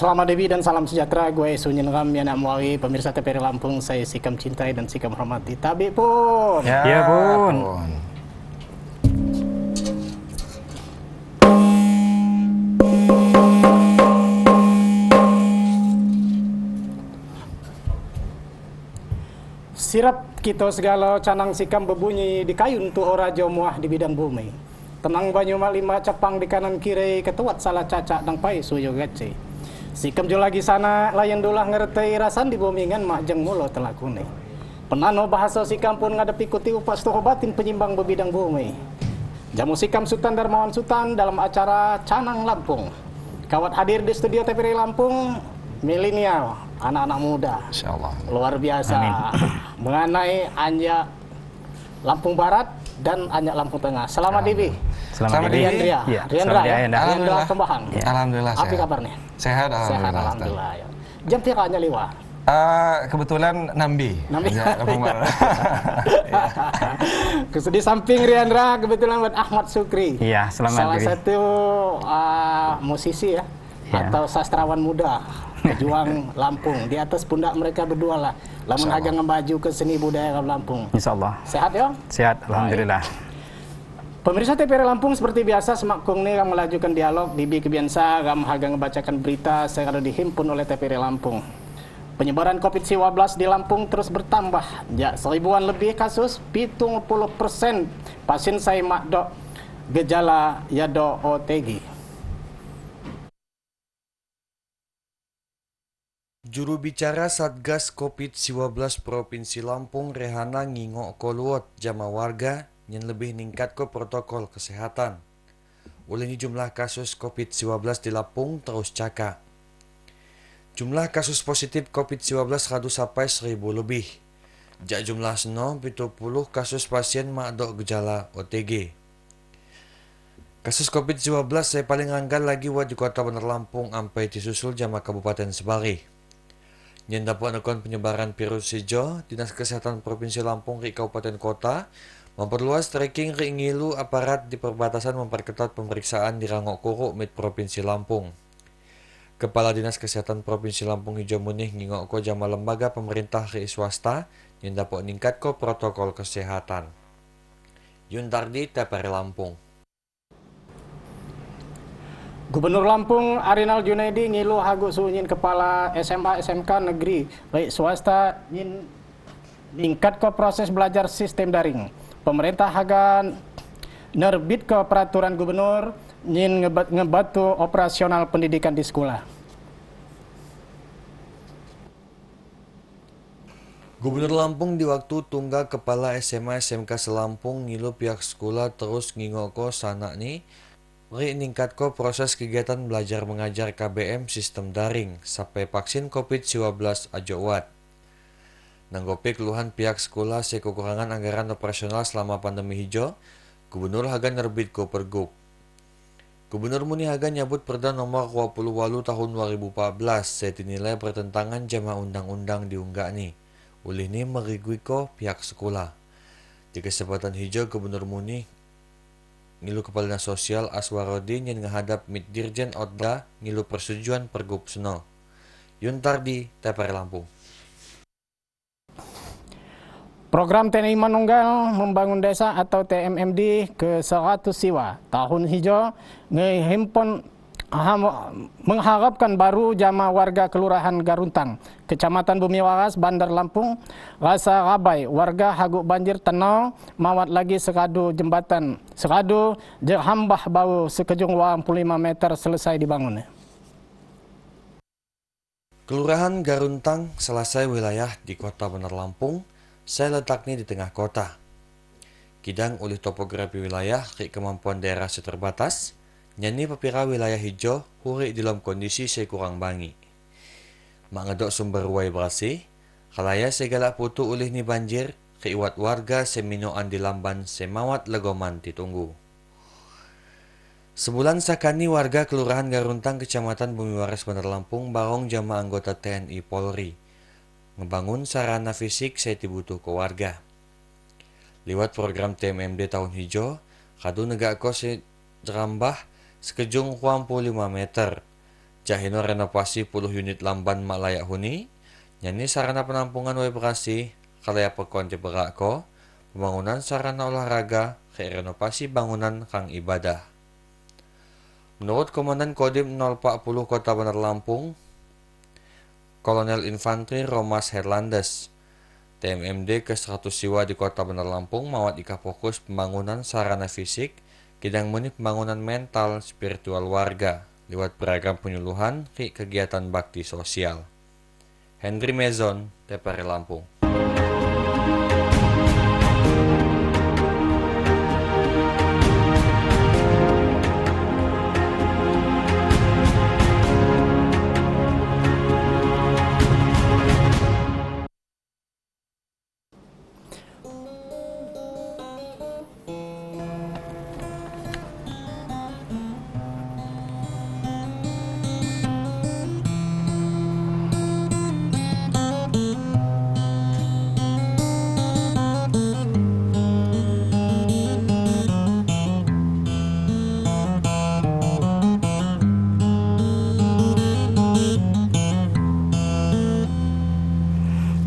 Selamat Dewi dan salam sejahtera. Gue Sunyin Ram, anak Muawi, pemirsa TVRI Lampung. Saya sikam cintai dan sikam hormati. Tabi pun. Ya pun. Sirap kita segala canang sikam berbunyi di kayun tu orajo muah di bidang bumi. Tenang banyu malima capang di kanan kiri, ketuat salah cacak dang pai suyo gace. Sikam jo lagi sana layan dolah ngerti rasan di bumingan mak jeng mulo telah kuning. Penano bahasa sikam pun ngadepi kuti upas toho batin penyimbang bebidang bumi. Jamu sikam Sultan Darmawan Sultan dalam acara Canang Lampung. Kawat hadir di studio TVRI Lampung, milenial, anak-anak muda. Insyaallah. Luar biasa. Amin. Mengenai Anja Lampung Barat dan Anja Lampung Tengah. Selamat Dewi. Selamat Dewi. Riandria. Ya, Riandra selamat ya. Riandra. Riandra Kembahan. Ya. Alhamdulillah Apa sehat. kabarnya? Sehat, Sehat alhamdulillah. alhamdulillah. Ya. Jam tiranya liwa. Kebetulan Nambi. Nambi. Ya, Lampung Barat. Di samping Riandra kebetulan buat Ahmad Sukri. Iya, selamat Salah Dewi. satu musisi ya, Ya. atau sastrawan muda pejuang Lampung. Di atas pundak mereka berdua lah. Lamun Insyaallah. haga ngebaju ke seni budaya Lampung. Insyaallah. Sehat ya? Sehat, alhamdulillah. Pemirsa TVRI Lampung seperti biasa semakung nih kami melajukan dialog di Kebiasa kami haga ngebacakan berita sekarang dihimpun oleh TVRI Lampung. Penyebaran COVID-19 di Lampung terus bertambah. Ya, 1000-an lebih kasus, 70% pasien saya makdok gejala yado OTG. Juru bicara Satgas COVID-19 Provinsi Lampung Rehana ngingok koluot jama warga yang lebih ningkat ke protokol kesehatan. Ulini jumlah kasus COVID-19 di Lampung terus caka. Jumlah kasus positif COVID-19 kadu sampai 1000 lebih. Jak jumlah seno 70 kasus pasien makdok gejala OTG. Kasus COVID-19 saya paling anggal lagi di kota Bener Lampung sampai disusul jama Kabupaten Sebari. Yang dapat melakukan penyebaran virus hijau, Dinas Kesehatan Provinsi Lampung di Kabupaten Kota memperluas tracking ri ngilu aparat di perbatasan memperketat pemeriksaan di Rangok Kuruk mit Provinsi Lampung. Kepala Dinas Kesehatan Provinsi Lampung Hijau Munih ngingok ko jama lembaga pemerintah ri swasta yang dapat ningkat ko protokol kesehatan. Yuntardi TVRI Lampung. Gubernur Lampung Arinal Junaidi ngilu hagu sunyin kepala SMA SMK negeri baik swasta nyin ningkat ke proses belajar sistem daring. Pemerintah haga nerbit ke peraturan gubernur nyin ngebatu operasional pendidikan di sekolah. Gubernur Lampung di waktu tunggal kepala SMA SMK Selampung ngilu pihak sekolah terus ngingoko sana nih ningkat ko proses kegiatan belajar mengajar KBM sistem daring sampai vaksin COVID-19 ajowat. Nanggopi keluhan pihak sekolah kekurangan anggaran operasional selama pandemi hijau, Gubernur haga nerbit ko pergub. Gubernur Muni haga nyabut Perda nomor 28 tahun 2014 saya dinilai bertentangan jama undang-undang diunggah nih. Ulih ini merigui ko pihak sekolah. Di kesempatan hijau Gubernur Muni ngilu Kepala Dinas Sosial Aswarodin yang menghadap mit Dirjen Otda ngilu persetujuan pergub seno. Yuntardi TVRI Lampung. Program TNI Manunggal Membangun Desa atau TMMD ke 100 Siwa tahun hijau ngehimpun mengharapkan baru jama warga Kelurahan Garuntang, Kecamatan Bumi Waras, Bandar Lampung, rasa rabai warga haguk banjir tenau mawat lagi sekadu jembatan sekadu hambah bau sekejung 25 meter selesai dibangun. Kelurahan Garuntang selesai wilayah di kota Bandar Lampung, saya letaknya di tengah kota. Kidang oleh topografi wilayah ke kemampuan daerah seterbatas, nyanyi pepira wilayah hijau huri dalam kondisi saya kurang bangi. Mangedok sumber wai bersih, kalaya segala putu ulih ni banjir, keiwat warga seminoan di lamban semawat legoman ditunggu. Sebulan sakani warga Kelurahan Garuntang Kecamatan Bumi Waras Bandar Lampung barong jama anggota TNI Polri. Ngebangun sarana fisik saya dibutuh ke warga. Lewat program TMMD tahun hijau, kadu negak ko jerambah sekejung 25 meter. Jahino renovasi 10 unit lamban mak layak huni, nyanyi sarana penampungan wae bekasi, kalaya perkonti berako, pembangunan sarana olahraga, kayak renovasi bangunan kang ibadah. Menurut Komandan Kodim 040 Kota Bandar Lampung, Kolonel Infantri Romas Herlandes, TMMD ke-100 Siwa di Kota Bandar Lampung mawat ika fokus pembangunan sarana fisik, kidang meni pembangunan mental spiritual warga lewat beragam penyuluhan ke kegiatan bakti sosial. Henry Mezon, TPRI Lampung.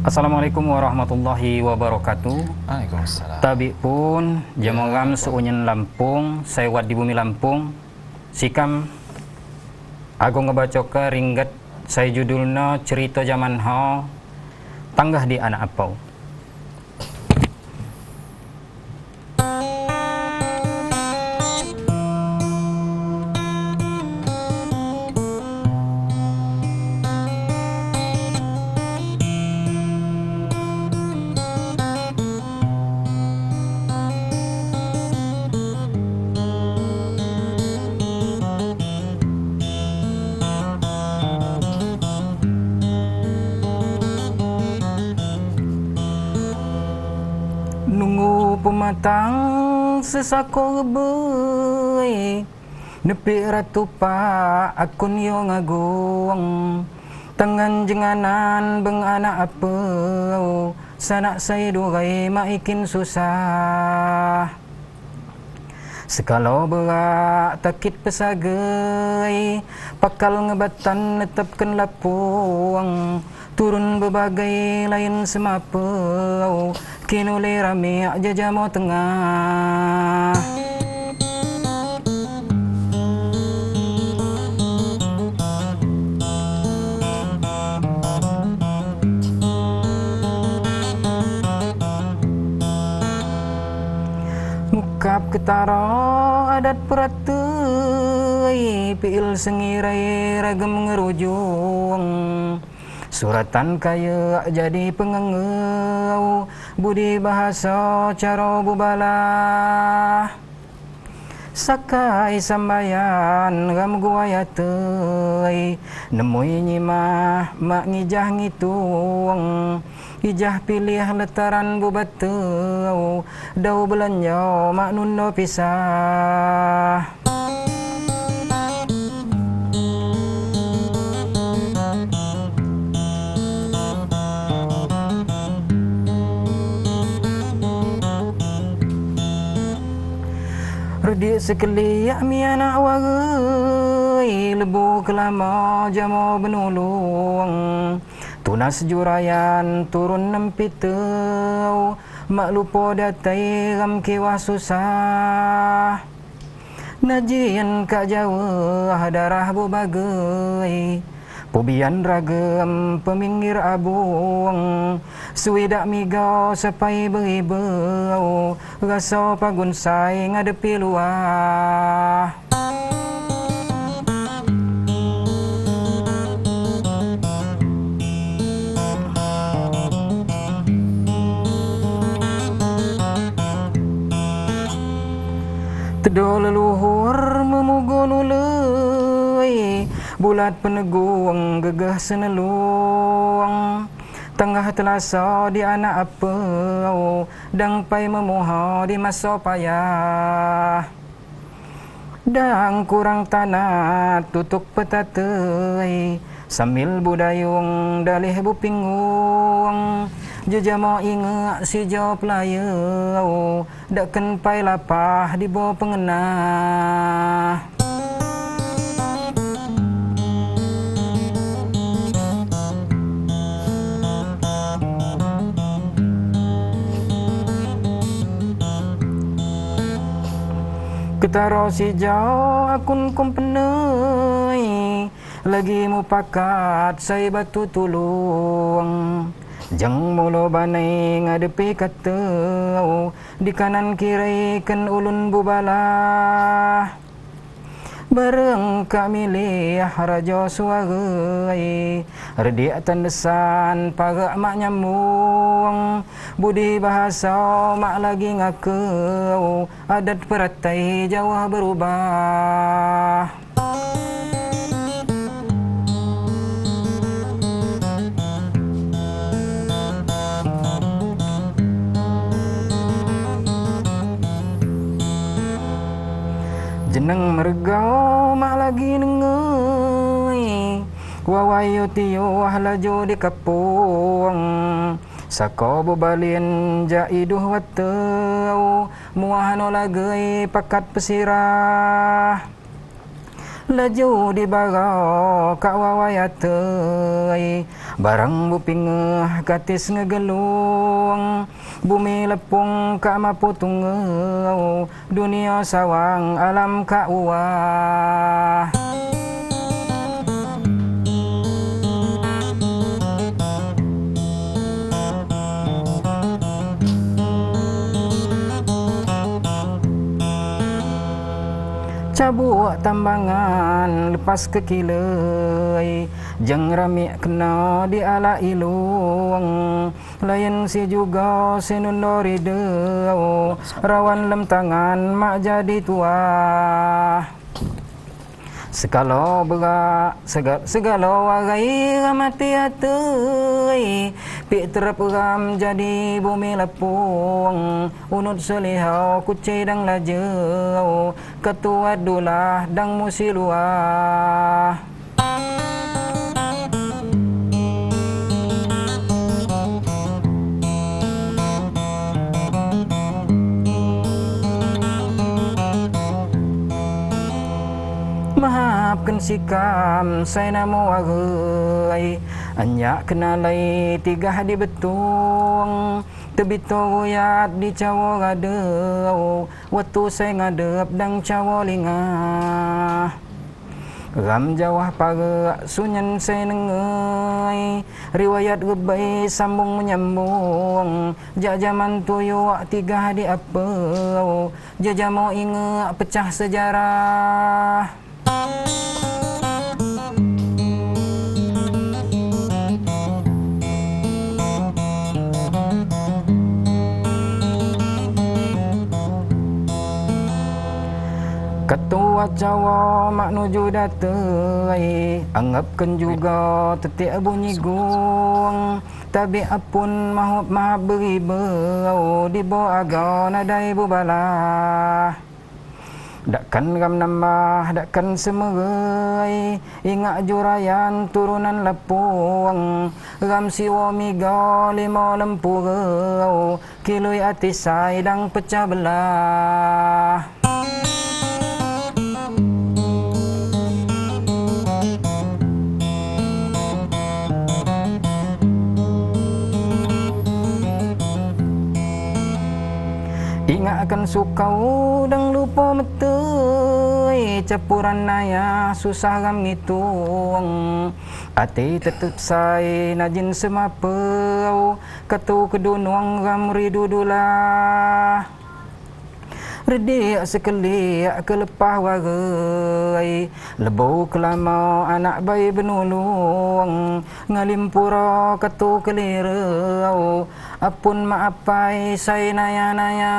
Assalamualaikum warahmatullahi wabarakatuh. Waalaikumsalam. Tabi pun jamangam suunyen Lampung, saya wat di bumi Lampung. Sikam aku ngebaca ke ringgat saya judulnya cerita zaman how tanggah di anak apau. Nunggu pematang sesako rebei nepi ratu pak akun yo ngagung tangan jenganan beng anak apa sanak saya durai maikin susah sekalo berak takit pesagai pakal ngebatan netepkan lapung turun berbagai lain semapau kinule rame jajamo tengah mukap ketara adat peratai pil sengirai ragam ngerujung suratan kaya jadi pengengau budi bahasa cara bubalah sakai sambayan ram guaya tei nemui nyimah mak ngijah ngitung ijah pilih letaran bubateu dau belanyo mak nundo pisah Redi sekali mi anak warai lebu kelama jamo benulung tunas jurayan turun nempiteu mak lupa datai ram kiwah susah najian kak Jawa darah bubagai pubian ragam peminggir abung suidak migau sepai beribau rasa pagun sai ngadepi luah tedo leluhur memugon ulei bulat peneguang gegah seneluang tengah telasa di anak apa dang pai memoha di masa payah dang kurang tanah tutuk petatai sambil budayung dalih bupingung jejama ingat si jawab layau dakkan pai lapah di bawah pengenah Ketaro si jauh akun kompenai lagi mu pakat saya batu tulung. Jang mulo banai ngadepi kata di kanan kiri kan ulun bubalah. Bareng kami liah raja suagai redia tandesan pagak mak nyambung budi bahasa mak lagi ngakau adat peratai Jawa berubah. Jeneng mergau mak lagi nengai wawayo tiyo laju di kapung sako bebalin jaiduh watau muahano lagai pakat pesirah laju di bagau kak wawayatei barang bupingeh katis ngegelung bumi lepung kak maputungeu dunia sawang alam kak uah. Cabuk tambangan lepas ke kilai jang rami kena di ala ilung lain si juga sinundori deu rawan lem tangan mak jadi tua. Segala wagai mati hatei pi terperam jadi bumi lepung unut selihau kucai dang lajau ketua dulah dang musiluah. Maafkan sikam saya namo agai anya kenalai tiga di betung tebito goyat di cawo gadeu waktu saya ngadep dang cawo lingah ram jawah pagak sunyan saya nengai riwayat gebai sambung menyambung jajaman tuyo tiga di apeu jajamo inge pecah sejarah. Ketua Jawa mak nuju datei anggapkan juga tetik bunyi gong tapi apun mahut mah beribau di bawah agau nadai bubalah. Dakkan gam nambah, dakkan semerai ingat jurayan turunan lepung gam siwo miga lima lempurau kiloi atisai dang pecah belah. Ingat akan sukau dang lupa metei capuran naya susah gam ngitung ati tetep sai najin semapeu katu kedunuang gam ridudulah. Redik sekali kelepah wagai lebau kelama anak bayi benulung ngalimpura katu kelirau apun maapai saya naya-naya.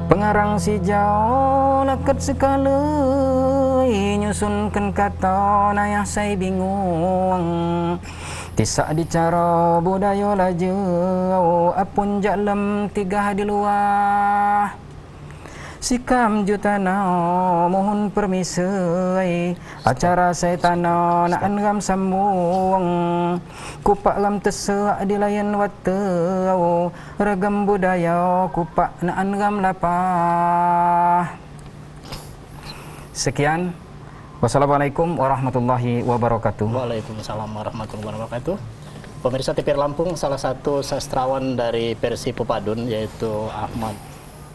Pengarang si jauh lakat sekali nyusunkan kata nayah saya bingung tisak dicara budaya lajau apun jalem tiga di luar. Sikam jutana mohon permisai acara saya tanah naan gam sambung kupak gam teseak di layan watau regam budaya kupak naan gam lapah. Sekian. Wassalamualaikum warahmatullahi wabarakatuh. Waalaikumsalam warahmatullahi wabarakatuh. Pemirsa TVRI Lampung, salah satu sastrawan dari versi Pepadun yaitu Ahmad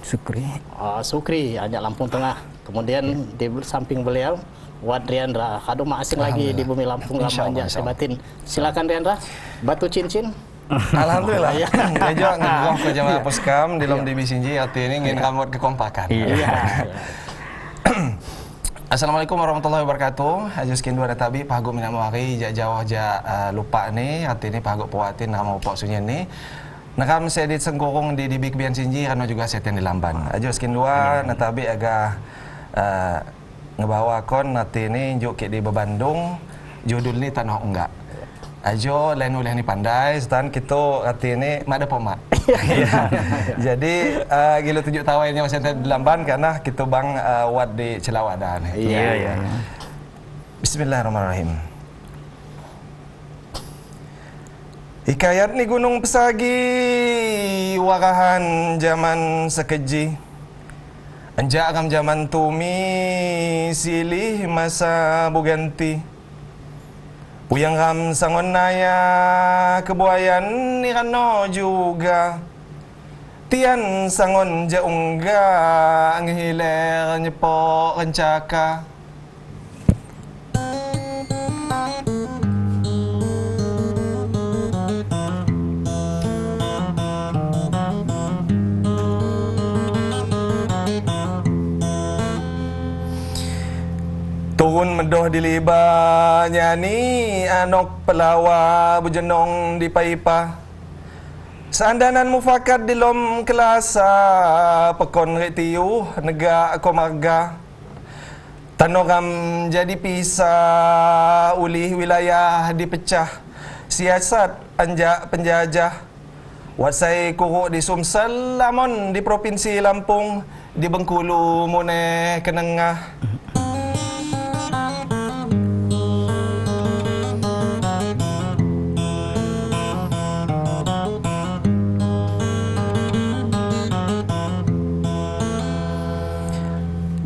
Sukri, Anjak Lampung Tengah. Kemudian di samping beliau Wad Riandra, kado asing lagi di bumi Lampung lama Anjak Sebatin. Silakan Riandra, batu cincin. Alhamdulillah. Gejo ngegoh ke jamaah Puskam di lom DB Sinji arti ini ngin kamot kekompakan. Iya. Assalamualaikum warahmatullahi wabarakatuh. Ajus kin dua tabi pahagu minamari jauh lupa ni arti ini pahagu puatin nama upok sunyi ni. Nakam saya di sengkurung di Big Bian Sinji karena juga seten di Lamban. Ajus kin dua natabi agak ngebawa kon arti ini juk di Bandung judul ni tanah enggak. Ajo lain oleh ni pandai setan kita arti ini mak ada pomak. Jadi gila tujuh tawainnya masih di Lamban karena kita bang wad di Celawadan. Iya. Bismillahirrahmanirrahim. Hikayat ni Gunung Pesagi, warahan zaman sekeji. Anjak ram zaman tumi, silih masa buganti. Uyang ram sangon naya, kebuayan ni rano juga. Tian sangon jaungga, ngihiler nyepok rencaka. Turun medoh di liba nyanyi anok pelawa bujenong di paipa. Seandanan mufakat di lom kelasa pekon retiu nega komarga. Tanogam jadi pisah ulih wilayah dipecah. Siasat anjak penjajah. Wasai kuruk di Sumsel lamon di Provinsi Lampung di Bengkulu mune kenengah.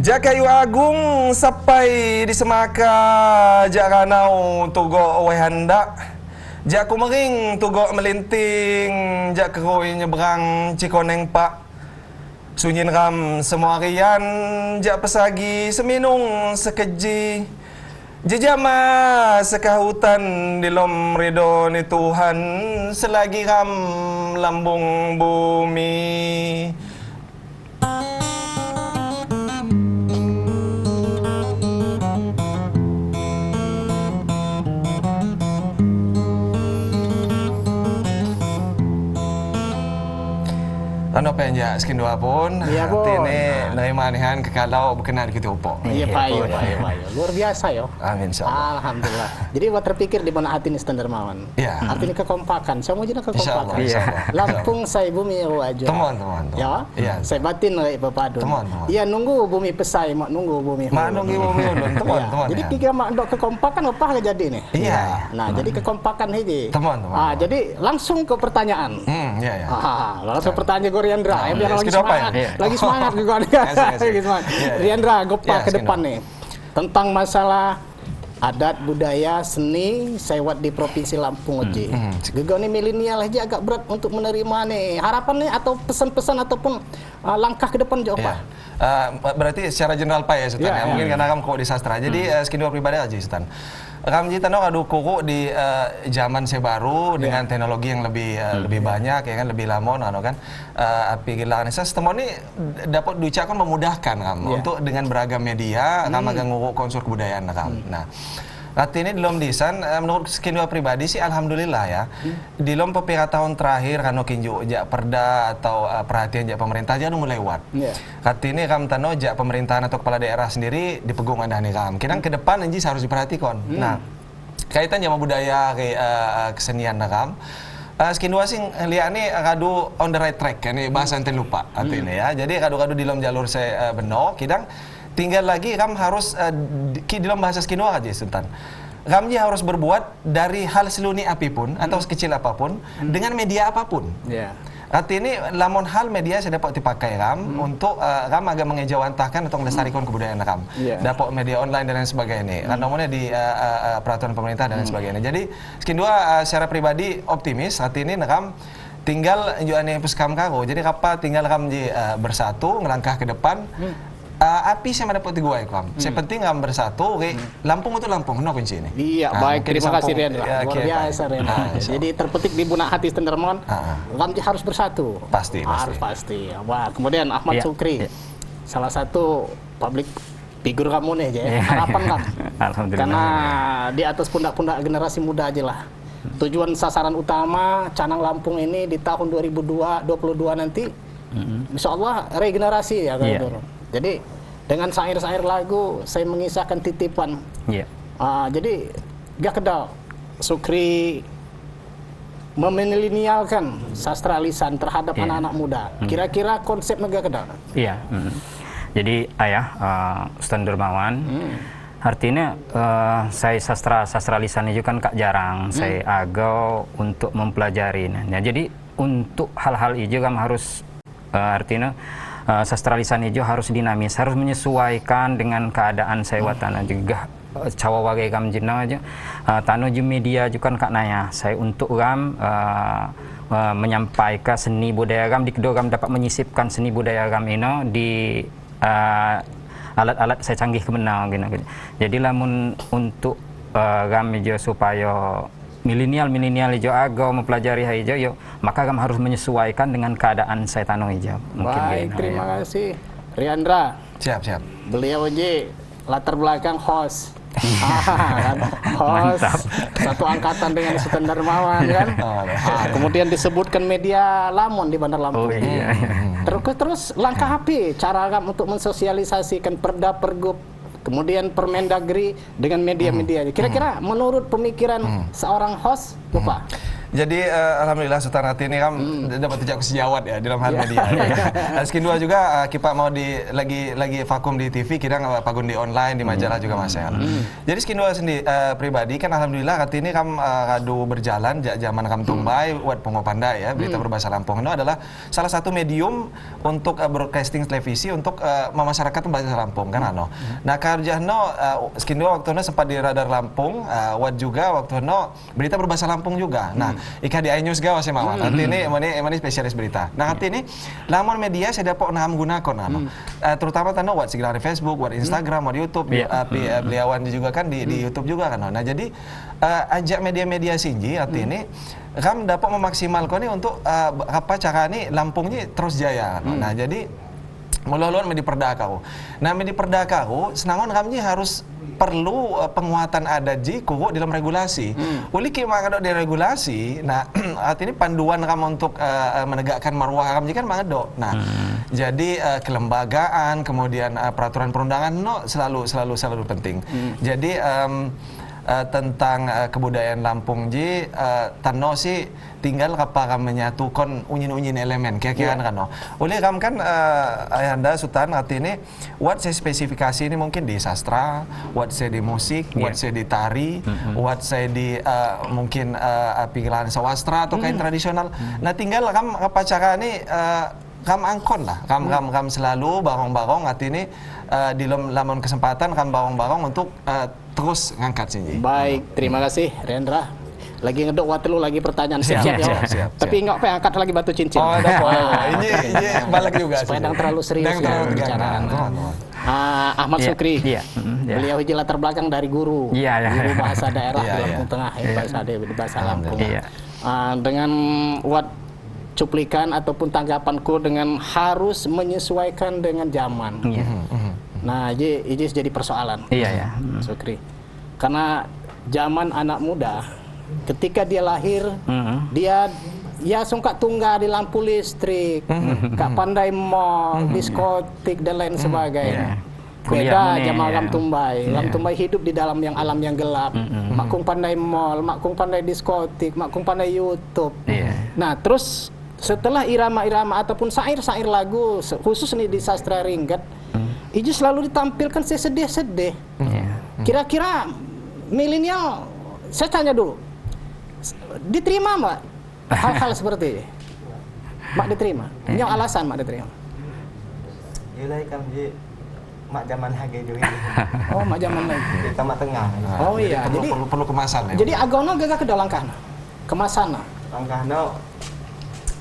Jak kayu agung sampai di Semaka, jak ranau tugok wai handak, jak kumering tugok melinting, jak keroi nyeberang cikoneng pak. Sunyin ram semua harian, jak pesagi seminung sekeji. Jejama sekahutan di lom ridho ni Tuhan, selagi ram lambung bumi. Ano penja skin dua pun, Iya, pun. ini nerima nihan kekalau berkenan kita upok. Iya, payo. Luar biasa yo. Amin insyaallah. Alhamdulillah. Jadi buat terpikir di mana hati ini standar mawan. Iya. Artinya kekompakan. Saya mau jadi kekompakan. Insyaallah. Lampung saya bumi aja. Teman. Ya. Iya. Saya batin lagi Pepadun. Teman. Iya nunggu bumi pesai, mak nunggu bumi. Mak nunggu bumi ulun. Teman. Jadi kita mak dok kekompakan apa jadi nih? Iya. Nah, jadi kekompakan ini. Teman. Jadi langsung ke pertanyaan. Iya. Langsung pertanyaan gue Riandra. Biar lagi Sekitar apa semangat. ya? Lagi semangat juga. Lagi semangat. Riandra, gopa ke depan nih. Tentang masalah adat budaya seni sewat di Provinsi Lampung aja. Gegau nih milenial aja agak berat untuk menerima nih. Harapan nih atau pesan-pesan ataupun langkah ke depan jawab apa? Berarti secara general Pak ya Sultan. Ya, Mungkin karena kamu kok di sastra. Jadi skin dua pribadi aja Sultan. Kami kita adu kuku di zaman sebaru dengan teknologi yang lebih banyak ya kan, lebih lamon kan. Api gilaan sistem ini dapat diucapkan memudahkan kamu untuk dengan beragam media kamu akan nguruk konsur kebudayaan kamu. Nah, arti ini dalam desain menurut skin dua pribadi sih alhamdulillah ya. Di dalam beberapa tahun terakhir kan kinju jak perda atau perhatian jak pemerintah jadi mulai lewat. Arti ini kam tano jak pemerintahan atau kepala daerah sendiri dipegung ada nih kam. Kira ke depan anji harus diperhatikan. Nah, kaitan sama budaya kesenian kam. Skin dua sih lihat nih kadu on the right track ini bahasa enten lupa arti ini ya. Jadi kadu-kadu di dalam jalur saya benar kidang tinggal lagi kamu harus di dalam bahasa skinwa aja Sultan. Kamu harus berbuat dari hal seluni apapun atau sekecil apapun dengan media apapun. Artinya lamun hal media saya dapat dipakai ram untuk ram agak mengejawantahkan atau melestarikan kebudayaan ram. Dapat media online dan lain sebagainya. Kan nomornya di peraturan pemerintah dan lain sebagainya. Jadi skin dua secara pribadi optimis saat ini ram tinggal juane puskam karo. Jadi apa tinggal ram bersatu ngelangkah ke depan. Api saya dapat tiga ekam. Saya penting ram bersatu. Lampung itu Lampung, no kunci ini. Iya, baik. Terima kasih Rendra. Luar biasa Rendra. Jadi terpetik di benak hati Tendermon, Ramji harus bersatu. Pasti. Harus pasti. Wah, kemudian Ahmad Sukri, salah satu public figur kamu nih, harapan kamu. Alhamdulillah. Karena di atas pundak-pundak generasi muda aja lah. Tujuan sasaran utama Canang Lampung ini di tahun 2022 nanti, insya Allah regenerasi ya kan. Jadi dengan syair-syair lagu saya mengisahkan titipan. Jadi gak kedal Sukri memilenialkan sastra lisan terhadap anak-anak muda. Kira-kira konsepnya gak kedal. Iya. Jadi ayah Ustaz Dermawan, artinya saya sastra lisan itu kan kak jarang. Saya agak untuk mempelajari. Nah, jadi untuk hal-hal itu kan harus artinya sastra lisan itu harus dinamis, harus menyesuaikan dengan keadaan saya watana juga cawa wagai kam jenang aja tanu ju media juga kan kak naya saya untuk ram menyampaikan seni budaya ram di kedua ram dapat menyisipkan seni budaya ram ini di alat-alat saya canggih kemenang gitu. Jadi lamun untuk ram juga supaya milenial hijau agak mempelajari hijau yo maka kamu harus menyesuaikan dengan keadaan saya tanong hijau. Baik, terima kasih Riandra. Siap. Beliau aja latar belakang host. Host satu angkatan dengan Sultan Darmawan kan. Kemudian disebutkan media Lamon di Bandar Lampung. Terus langkah apa cara kamu untuk mensosialisasikan Perda Pergub kemudian Permendagri dengan media-media. Kira-kira menurut pemikiran seorang host, Bapak? Jadi alhamdulillah Sultan Hati ini kan dapat tidak sejawat ya dalam hal media. Skin 2 juga kita mau lagi vakum di TV, kita nggak vakum di online di majalah juga Mas ya. Jadi Skin 2 sendiri pribadi kan alhamdulillah Hati ini kan kadu berjalan zaman kam tumbai buat Pongopanda ya, berita berbahasa Lampung itu adalah salah satu medium untuk broadcasting televisi untuk masyarakat bahasa Lampung kan ano. Nah karjano Skin 2 waktu itu sempat di Radar Lampung, juga waktu itu berita berbahasa Lampung juga. Nah Ika di iNews gawa saya mawar. Nanti ini emang spesialis berita. Nah nanti ini laman media saya dapat gunakan terutama tanda buat segala di Facebook, buat Instagram, buat YouTube, beliawan juga kan di YouTube juga kan. Nah jadi ajak media-media sinji arti ini kamu dapat memaksimalkan ini untuk apa cara ini Lampungnya terus jaya. Nah jadi mulai media perdakau. Nah media perdakau senangon kami harus perlu penguatan adat kuku dalam regulasi. Uli kita ada di regulasi. Nah artinya panduan kamu untuk menegakkan marwah kamu kan mangado. Nah jadi kelembagaan kemudian peraturan perundangan selalu penting. Jadi tentang kebudayaan Lampung Tano sih tinggal kapal menyatukan unyin elemen kira-kira kan oleh kamu kan ayanda Sultan arti ini what saya spesifikasi ini mungkin di sastra, what saya di musik, what saya di tari, what saya di mungkin pikiran sawastra atau kain tradisional. Nah tinggal kamu apa cara ini kamu angkon lah, kamu selalu barong-barong arti ini di lamun kesempatan kamu barong-barong untuk terus ngangkat sini. Baik, terima kasih Rendra. Lagi ngedok waktu lu lagi pertanyaan siap. Tapi enggak apa angkat lagi batu cincin. Oh, ada. Ini balik juga. Supaya yang terlalu serius ya bicaraan. Ahmad Sukri. Beliau hiji latar belakang dari guru. Guru bahasa daerah di Lampung Tengah, bahasa Lampung. Dengan cuplikan ataupun tanggapanku dengan harus menyesuaikan dengan zaman. Nah, ini jadi persoalan. Sukri. Karena zaman anak muda ketika dia lahir, dia sungka tunggal di lampu listrik, gak pandai mall, diskotik dan lain sebagainya. Beda zaman Lam Tumbai. Lam Tumbai hidup di dalam alam yang gelap. Makung pandai mall, makung pandai diskotik, makung pandai YouTube. Nah, terus setelah irama-irama ataupun syair-syair lagu khusus nih di sastra ringget, itu selalu ditampilkan sedih-sedih. Kira-kira milenial, saya tanya dulu, diterima mbak hal-hal seperti ini? mak diterima. Nyo alasan mak diterima. Yulai kami mak zaman lagi juga. Oh, mak zaman lagi. Kita mak tengah. Oh iya, perlu, jadi perlu kemasan ya. jadi agona gagak ke langkahna. Kemasana. Langkahnya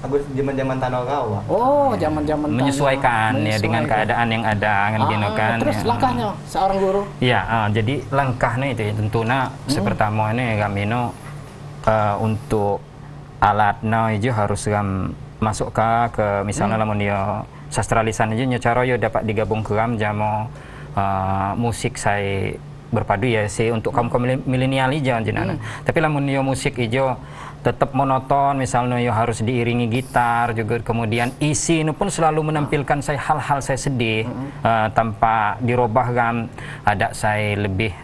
aku zaman tanah kau. Oh, zaman-zaman tanya. Menyesuaikan ya dengan keadaan yang ada kan gitu kan. Terus ya. langkahnya seorang guru. Ya, jadi langkahnya itu ya, tentunya sepertama ini kami untuk alatnya itu harus masuk ke misalnya lamun dia sastra lisan aja cara yo dapat digabung ke jamo musik saya berpadu ya sih untuk kaum milenial aja jenana. Tapi lamun yo musik ijo tetap monoton, misalnya yo harus diiringi gitar juga, kemudian isi ini pun selalu menampilkan saya hal-hal saya sedih tanpa dirubah kan, ada saya lebih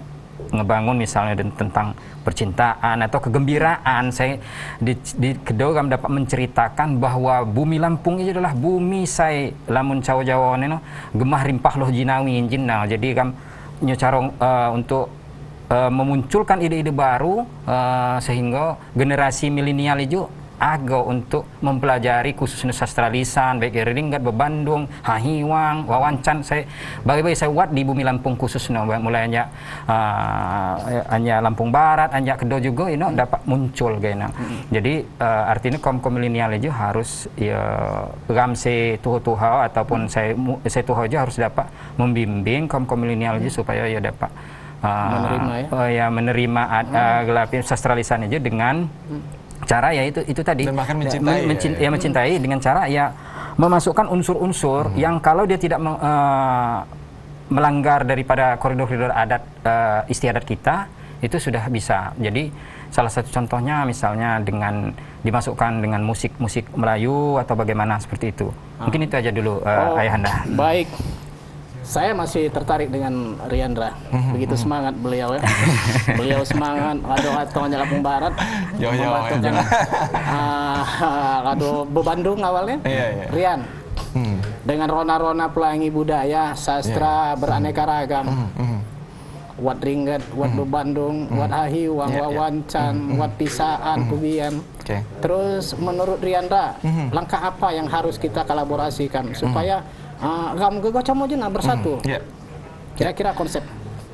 ngebangun misalnya tentang percintaan atau kegembiraan. Saya di kedua dapat menceritakan bahwa bumi Lampung itu adalah bumi saya lamun Jawa no gemah rimpah loh jinawi jinal. Jadi kan nyocarong untuk memunculkan ide-ide baru sehingga generasi milenial itu agak untuk mempelajari khususnya sastra lisan baik Ringgat, Bebandung, Hahiwang, Wawancan. Saya bagi saya buat di bumi Lampung khususnya mulai hanya Lampung Barat, hanya Kedo juga ini dapat muncul kayaknya. Jadi artinya kaum milenial itu harus ya ramse tuh ataupun saya tuh aja harus dapat membimbing kaum milenial itu supaya ya dapat menerima gelapin sastra lisan itu dengan cara ya itu tadi dan bahkan mencintai, mencintai dengan cara ya memasukkan unsur-unsur yang kalau dia tidak melanggar daripada koridor-koridor adat istiadat kita itu sudah bisa. Jadi salah satu contohnya misalnya dengan dimasukkan dengan musik Melayu atau bagaimana seperti itu. Mungkin itu aja dulu Ayahanda. Baik. Saya masih tertarik dengan Riandra. Begitu semangat beliau ya. Beliau semangat atau Lampung Barat. Aduh Bebandung awalnya. Rian. Dengan rona-rona pelangi budaya, sastra beraneka ragam. Wat Ringgat, Wat Bebandung, Wat Hahiwang, Wawancan, Wat Pisaan, Kubian. Terus menurut Riandra, langkah apa yang harus kita kolaborasikan supaya Ram Gegocamo Jena bersatu. Kira-kira konsep.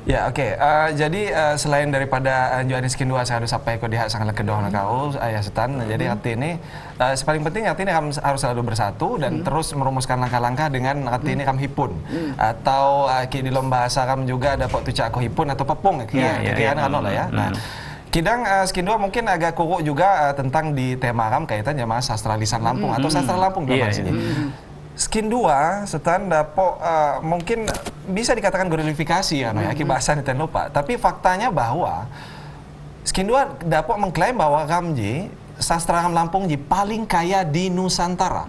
Ya oke. Jadi selain daripada Johannes Kindua saya harus sampai ke dia sangat kedoh kau ayah setan. Jadi arti ini paling penting arti ini harus selalu bersatu dan terus merumuskan langkah-langkah dengan arti ini kam hipun atau di lomba bahasa kam juga dapat tucak ko hipun atau pepung kian kan lah ya. Nah, Kidang Skindua mungkin agak kuku juga tentang di tema kam kaitannya mas sastra lisan Lampung atau sastra Lampung dalam sini. Skindua setan dapo mungkin bisa dikatakan glorifikasi ya, bahasa niten lupa. Tapi faktanya bahwa Skindua dapo mengklaim bahwa Ramji sastra Lampung paling kaya di Nusantara.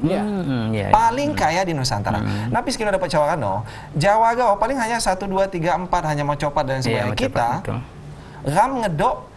Paling kaya di Nusantara. Tapi Skindua dapat cawakan Jawa gao paling hanya 1, 2, 3, 4 hanya mau copat dan sebagainya. Kita Ram ngedok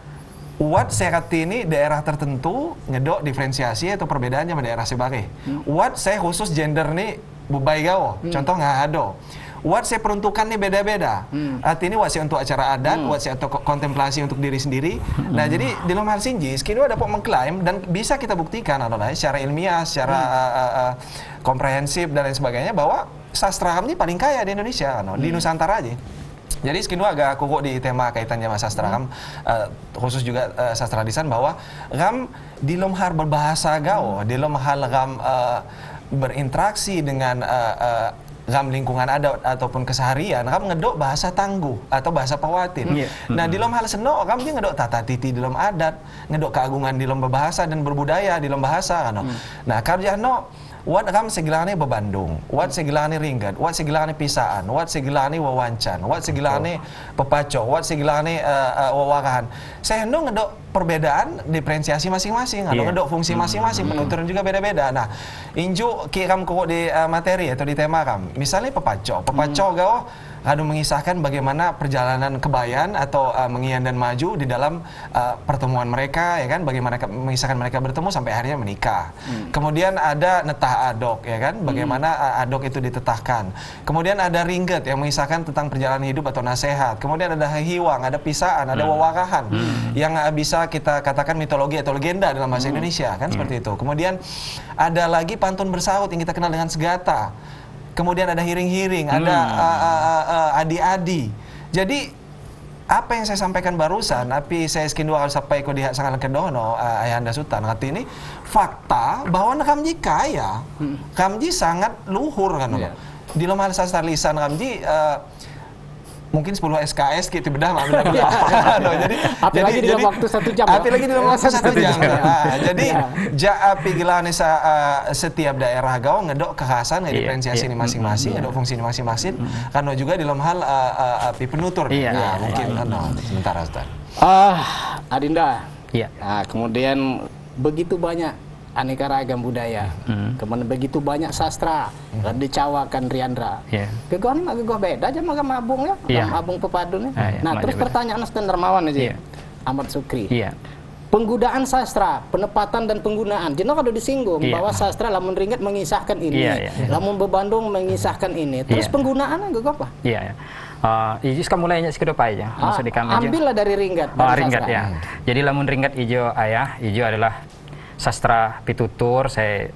Wat saya ini daerah tertentu ngedok diferensiasi atau perbedaannya sama daerah sebagai. Wat saya khusus gender nih bubai gao. Contoh nggak ada. Wat saya peruntukan nih beda-beda. Artinya wat saya untuk acara adat, wat saya untuk kontemplasi untuk diri sendiri. Nah jadi di dalam hal Sinji, Skindua dapat mengklaim dan bisa kita buktikan adalah secara ilmiah, secara komprehensif dan lain sebagainya bahwa sastra kami paling kaya di Indonesia, di Nusantara aja. Jadi Skindua agak kuku di tema kaitannya sama sastra Ram, khusus juga sastra lisan bahwa Ram di lomhar berbahasa gao, di lomhar Ram berinteraksi dengan Ram lingkungan adat ataupun keseharian, Ram ngedok bahasa tangguh atau bahasa pawatin. Nah di lom hal seno, Ram dia ngedok tata titi di lom adat, ngedok keagungan di lom berbahasa dan berbudaya di lom bahasa kan. Nah karjano wat Ram segilane Bebandung, wat segilane Ringgat, wat segilane Pisaan, wat segilane Wawancan, wat segilane Pepaco, wat segilane Wawarahan. Saya ngedok perbedaan diferensiasi masing-masing, ngedok fungsi masing-masing, penuturan juga beda-beda. Nah, inju kiram kok di materi atau di tema Ram. Misalnya Pepaco gao kadu mengisahkan bagaimana perjalanan kebayan atau mengian dan maju di dalam pertemuan mereka, ya kan, bagaimana mengisahkan mereka bertemu sampai akhirnya menikah. Kemudian ada netah adok, ya kan, bagaimana adok itu ditetahkan. Kemudian ada ringget yang mengisahkan tentang perjalanan hidup atau nasihat. Kemudian ada hiwang, ada pisaan, ada wawakahan yang bisa kita katakan mitologi atau legenda dalam bahasa Indonesia, kan, seperti itu. Kemudian ada lagi pantun bersaut yang kita kenal dengan segata. Kemudian ada hiring-hiring, ada adi-adi. Jadi apa yang saya sampaikan barusan, tapi saya skin dua kali sampai ko diha sangat kedono ayahanda Sultan ngerti ini fakta bahwa kamji kaya, kamji sangat luhur kan, di lemah sastra lisan kamji mungkin 10 SKS gitu bedah mah bedah. Jadi Apalagi di dalam waktu 1 jam. Apalagi di dalam waktu 1 jam. Jadi api gilaan setiap daerah gaung ngedok kekhasan, diferensiasi ini masing-masing, ngedok fungsi ini masing-masing. Karena juga di dalam hal api penutur. Mungkin sementara Ustaz. Adinda. Iya. Nah, kemudian begitu banyak aneka ragam budaya, kemudian begitu banyak sastra yang dicawakan Riandra. Gegoh ini gegoh beda aja sama abung ya, sama abung pepadun ya. Nah, terus pertanyaan Ustaz Darmawan aja, Ahmad Sukri. Penggunaan sastra, penempatan dan penggunaan. Jino kalau disinggung bahwa sastra lamun ringget mengisahkan ini, lamun bebandung mengisahkan ini. Terus penggunaannya gegoh apa? Ijis kamu mulainya sekedar aja. Maksudnya kami ambillah dari ringget. Ringget ya. Jadi lamun ringget ijo ayah, ijo adalah sastra pitutur saya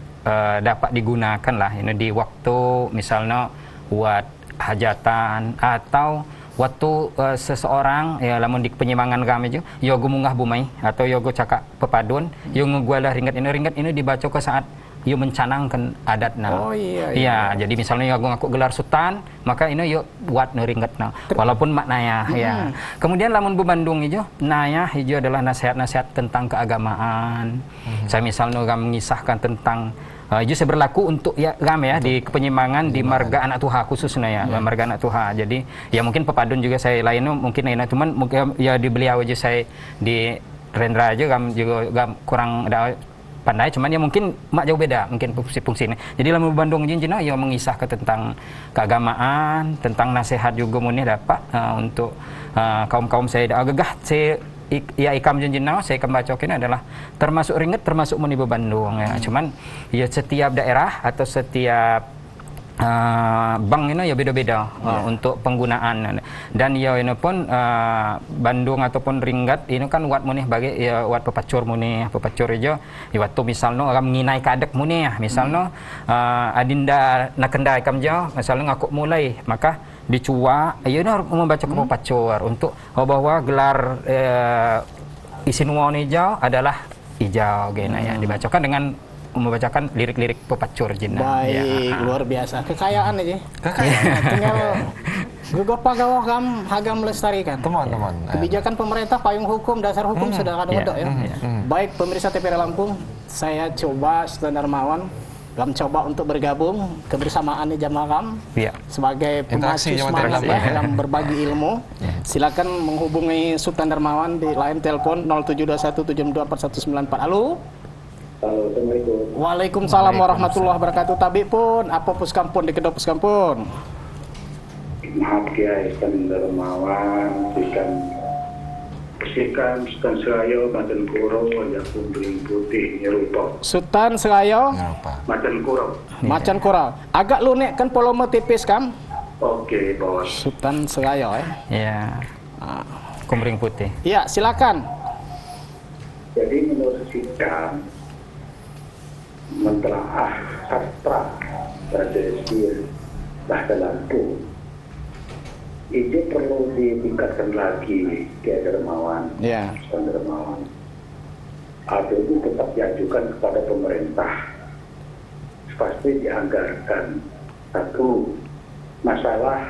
dapat digunakan lah ini di waktu misalnya buat hajatan atau waktu seseorang ya lamun di penyimangan kami juga yogo munggah bumai atau yogo cakap pepadun yo nggualah ringget ini dibaca ke saat yo mencanangkan adatna. Iya, jadi misalnya yo ngaku gelar sultan, maka ini yo buat ringgetna. Walaupun maknanya ya. Kemudian lamun bebandung ijo, naya ijo adalah nasihat-nasihat tentang keagamaan. Saya misalnya mengisahkan tentang itu saya berlaku untuk ya di penyimangan di marga anak tuha khususnya ya, marga anak tuha. Jadi ya mungkin pepadun juga saya lainnya mungkin cuman mungkin ya di beliau aja saya di Rendra aja juga kurang ada pandai, cuman ya mungkin mak jauh beda mungkin fungsinya. Jadi dalam Bandung Jinjina ya mengisahkan tentang keagamaan, tentang nasihat juga muni dapat untuk kaum-kaum saya gegah saya ya ikam Jinjina saya akan bacokin adalah termasuk ringet termasuk muni Bandung ya. Cuman ya setiap daerah atau setiap bank ini ya beda-beda untuk penggunaan dan ya ini pun Bandung ataupun ringgat ini kan wat muni bagi ya wat pepacur aja ya waktu misalnya orang menginai kadek muni ya misalnya adinda nakendai kamja misalnya ngaku mulai maka dicua ya ini harus membaca ke pepacur untuk bahwa gelar Isinwa hijau adalah hijau gini ya dibacakan dengan membacakan lirik-lirik pepacur Jinna. Baik, luar biasa. Kekayaan aja. Tinggal gegopa gawah hagam melestarikan. Teman-teman. Kebijakan pemerintah, payung hukum, dasar hukum sudah ada ya. Baik, pemirsa TVRI Lampung, saya coba Sultan Darmawan coba untuk bergabung kebersamaan di Jamakam sebagai pemacu semangat dalam berbagi ilmu. Silakan menghubungi Sultan Darmawan di line telepon 0721724194. Halo. Assalamualaikum. Waalaikumsalam warahmatullahi wabarakatuh. Tabi pun, apa puskampun di kedok puskampun? Maaf Kiai Sultan Darmawan, Sikan Sultan Serayo, Macan Kuro, Jakun Beling Putih, Nyerupa. Sultan Serayo, Macan Kuro. Macan Kuro. Agak lunek kan volume tipis kam? Oke, bos. Sultan Serayo Ya. Kumbring putih. Iya, silakan. Jadi menurut Sikan, mentelaah sastra tradisi bahasa Lampung itu perlu ditingkatkan lagi Kiai Darmawan, Sultan Darmawan. Atau itu tetap diajukan kepada pemerintah, pasti dianggarkan. Satu, masalah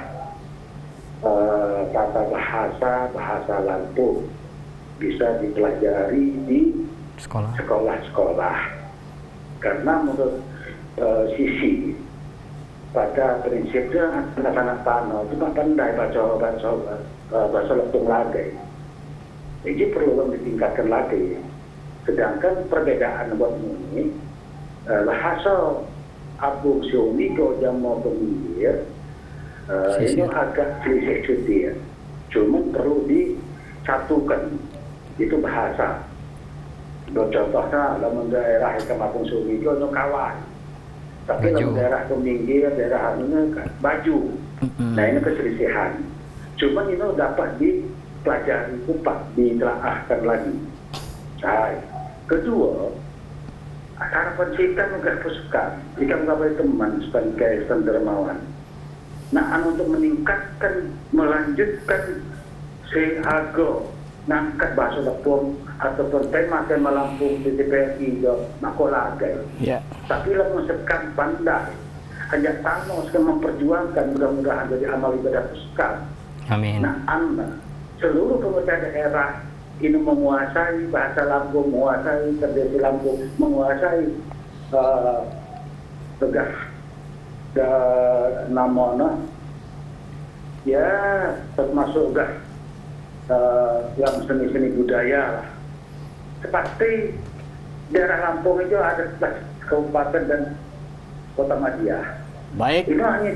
tata bahasa Lampung bisa dipelajari di sekolah-sekolah. Karena menurut sisi pada prinsipnya anak-anak tanah itu pandai bahasa Lampung lagi. Jadi perlu ditingkatkan lagi. Sedangkan perbedaan buat ini bahasa Abung Siomi Jamo Pemir Ini agak klise cuti ya. Cuma perlu disatukan. Itu bahasa. Contohnya dalam daerah Kampung Sumijo itu kawan. Tapi dalam daerah pinggir, daerah ini kan baju. Nah ini keselisihan. Cuma ini dapat dipelajari kupat, ditelaahkan lagi. Nah, kedua, harapan kita agak pasukan. Jika mengapai teman sebagai dermawan. Nah, untuk meningkatkan, melanjutkan si Ago ngangkat bahasa Lampung ataupun tema Lampung di TPRI do makolaga. Ya. Tapi lamun sekam pandai hanya tamu sekam memperjuangkan mudah-mudahan jadi amal ibadah pasukan. Amin. Nah, seluruh pemerintah daerah ini menguasai bahasa Lampung, menguasai tradisi Lampung, menguasai tegak namanya ya termasuk yang seni-seni budaya lah. Seperti daerah Lampung itu ada 11 kabupaten dan kota Madia. Baik. Itu hanya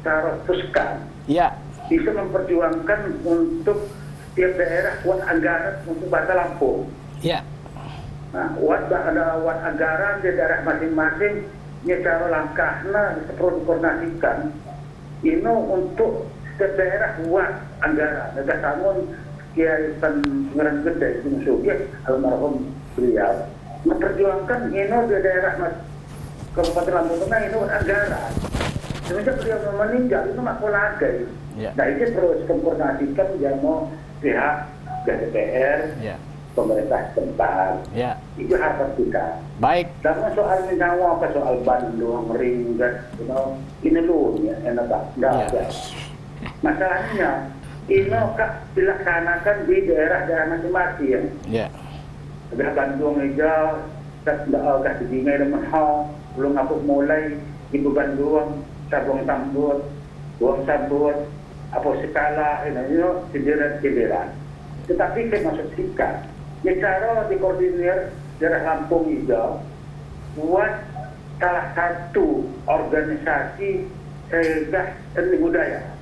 cara puskan. Ya. Bisa memperjuangkan untuk tiap daerah buat anggaran untuk bahasa Lampung. Ya. Nah, ada anggaran di daerah masing-masing, ini cara langkahnya perlu dikoordinasikan. Ini untuk setiap daerah buat anggaran. Ada tahun Kiai Pengeran Gede di Sugiat almarhum beliau memperjuangkan ini di daerah Kabupaten Lampung Tengah ini buat anggaran. Semenjak beliau meninggal itu makulaga. Ya. Nah itu terus koordinasikan yang mau pihak DPR, pemerintah setempat. Ya. Itu harapan kita. Baik. Dan soal Minangkabau, soal Bandung, Ringgas, ini loh ya, enak tak? Masalahnya ini dilaksanakan di daerah-daerah masing-masing. Ya. Ada Bandung hijau, tak dijingai dengan hal, belum aku mulai ibu Bandung, sabung sambut, buang sambut, apa skala, ini sindiran. Tetapi saya masuk sikap, ya cara dikoordinir daerah Lampung hijau buat salah satu organisasi seni budaya.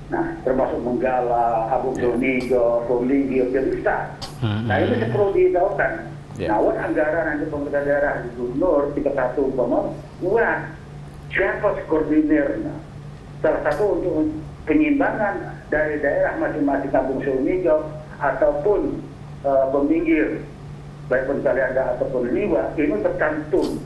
Nah, termasuk Menggala, Abu Donigo, Polinggi, bisa. Nah, ini perlu ditahukan. Nah, anggaran nanti pemerintah daerah di Gubernur 31 buat siapa koordinirnya. Salah satu untuk penyimbangan dari daerah masing-masing Kampung Sumijo ataupun peminggir, baik Pencalianda ataupun Liwa, ini tercantum.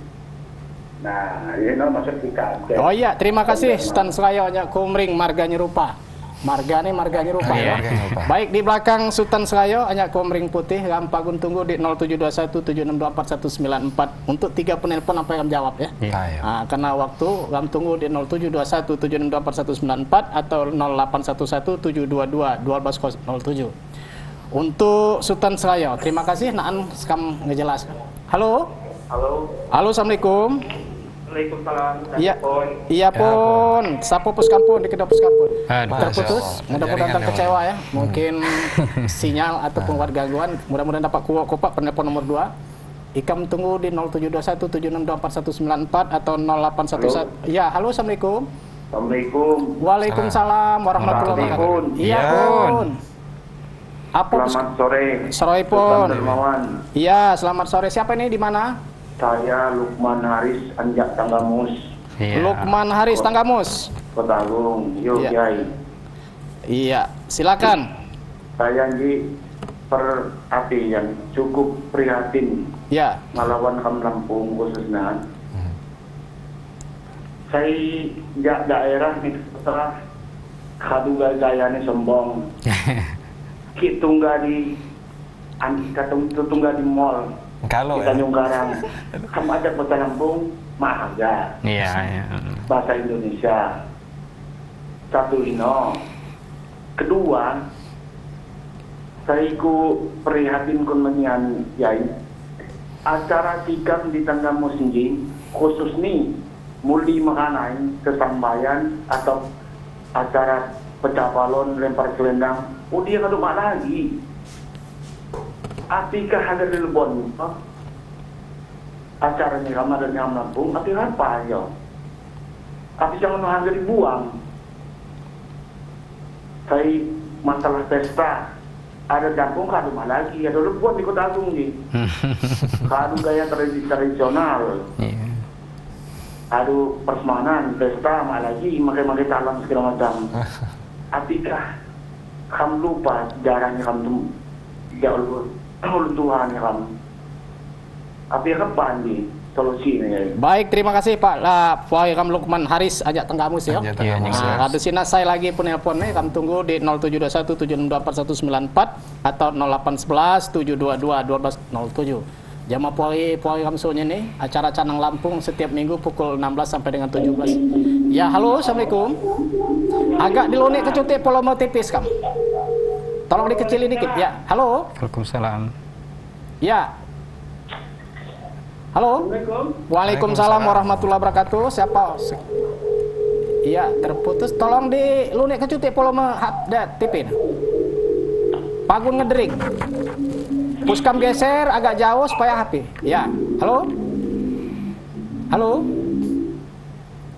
Nah, ini masuk kita. Oh iya, terima kasih Stan Selayonya Kumring marganya rupa. Marganya rupa ya. Baik, di belakang Sultan Selayo hanya Kumring putih, Pagun tunggu di 07217624 untuk 3 penelpon apa yang jawab ya. Nah, karena waktu tunggu di 0721762494 atau 081172221207. Untuk Sultan Selayo, terima kasih Naan sekam ngejelaskan. Halo. Halo. Halo, Assalamualaikum. Waalaikumsalam. Iya, iya pun. Sapo puskampun di kedua puskampun. Terputus. Mudah-mudahan kecewa ya. Mungkin sinyal ataupun warga gangguan. Mudah-mudahan dapat kopak penelpon nomor 2. Ikam tunggu di 072176244194 atau 0811. Ya, halo, assalamualaikum. Assalamualaikum. Waalaikumsalam warahmatullahi wabarakatuh. Iya pun. Apa Selamat sore. Sore pun. Dermawan. Iya, selamat sore. Siapa ini di mana? Saya Lukman Haris Anjak Tanggamus. Lukman Haris Tanggamus. Kota Agung, Kiai. Iya, silakan. Saya di perhatian cukup prihatin. Ya. Ngelawan Ham Lampung khususnya. Saya daerah nih setelah kaduga gayane sombong. Kitungga di mall. Kalau kita Nyungkarang, kamu ada kota Lampung, Mahaga. Iya. Bahasa Indonesia. Satu ino. Kedua, saya ku prihatin konmenian yai. Acara tikam di tangga musinji, khusus nih, muli mengenai kesambayan atau acara pecah balon, lempar selendang, dia nggak lupa lagi. Apakah ada di Lebon? Acaranya Ramadan yang Lampung, tapi apa ya? Tapi jangan harga dibuang. Kai masalah pesta. Ada kampung kadu mah lagi, ada lebuan di Kota Agung ni. Kadu gaya tradisional. Iya. Adu persemanan, pesta mah lagi, makai-makai talam segala macam. Apakah kamu lupa jarangnya kamu jauh Tuhan ya kamu? Apakah pandi solusinya ya? Baik, terima kasih Pak Kam Lukman Haris ajak tenggamus ya. Iya, Nah, ada sini saya lagi penelponnya, kami tunggu di 07217624 atau 0811 722 1207. Jamaah Puai Kamsunya nih, acara Canang Lampung setiap minggu pukul 16 sampai dengan 17. Ya, halo, Assalamualaikum. Agak dilonek kecuti volume tipis, Kam. Tolong dikecilin dikit, ya. Halo. Waalaikumsalam. Ya. Halo. Waalaikumsalam warahmatullahi wabarakatuh. Siapa? Iya, terputus. Tolong dilunek kecuti volume TV. Pagun ngederik. Puskam geser agak jauh supaya HP. Ya. Halo. Halo.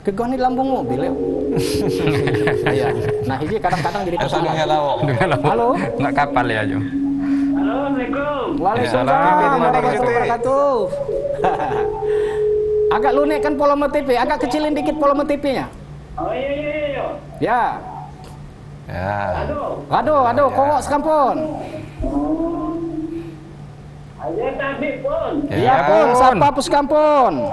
Kegoni lambung mobil ya. Iya. Nah, ini kadang-kadang jadi persoalan. Halo. Nggak kapal ya, Jo. Assalamualaikum. Waalaikumsalam Assalamualaikum warahmatullahi wabarakatuh. Agak lunekkan volume TV, agak kecilin dikit volume TV-nya. Oh iya. Ya. Ya. Aduh, kok sekampun. Ayo tadi pun. Iya pun, siapa puskampun?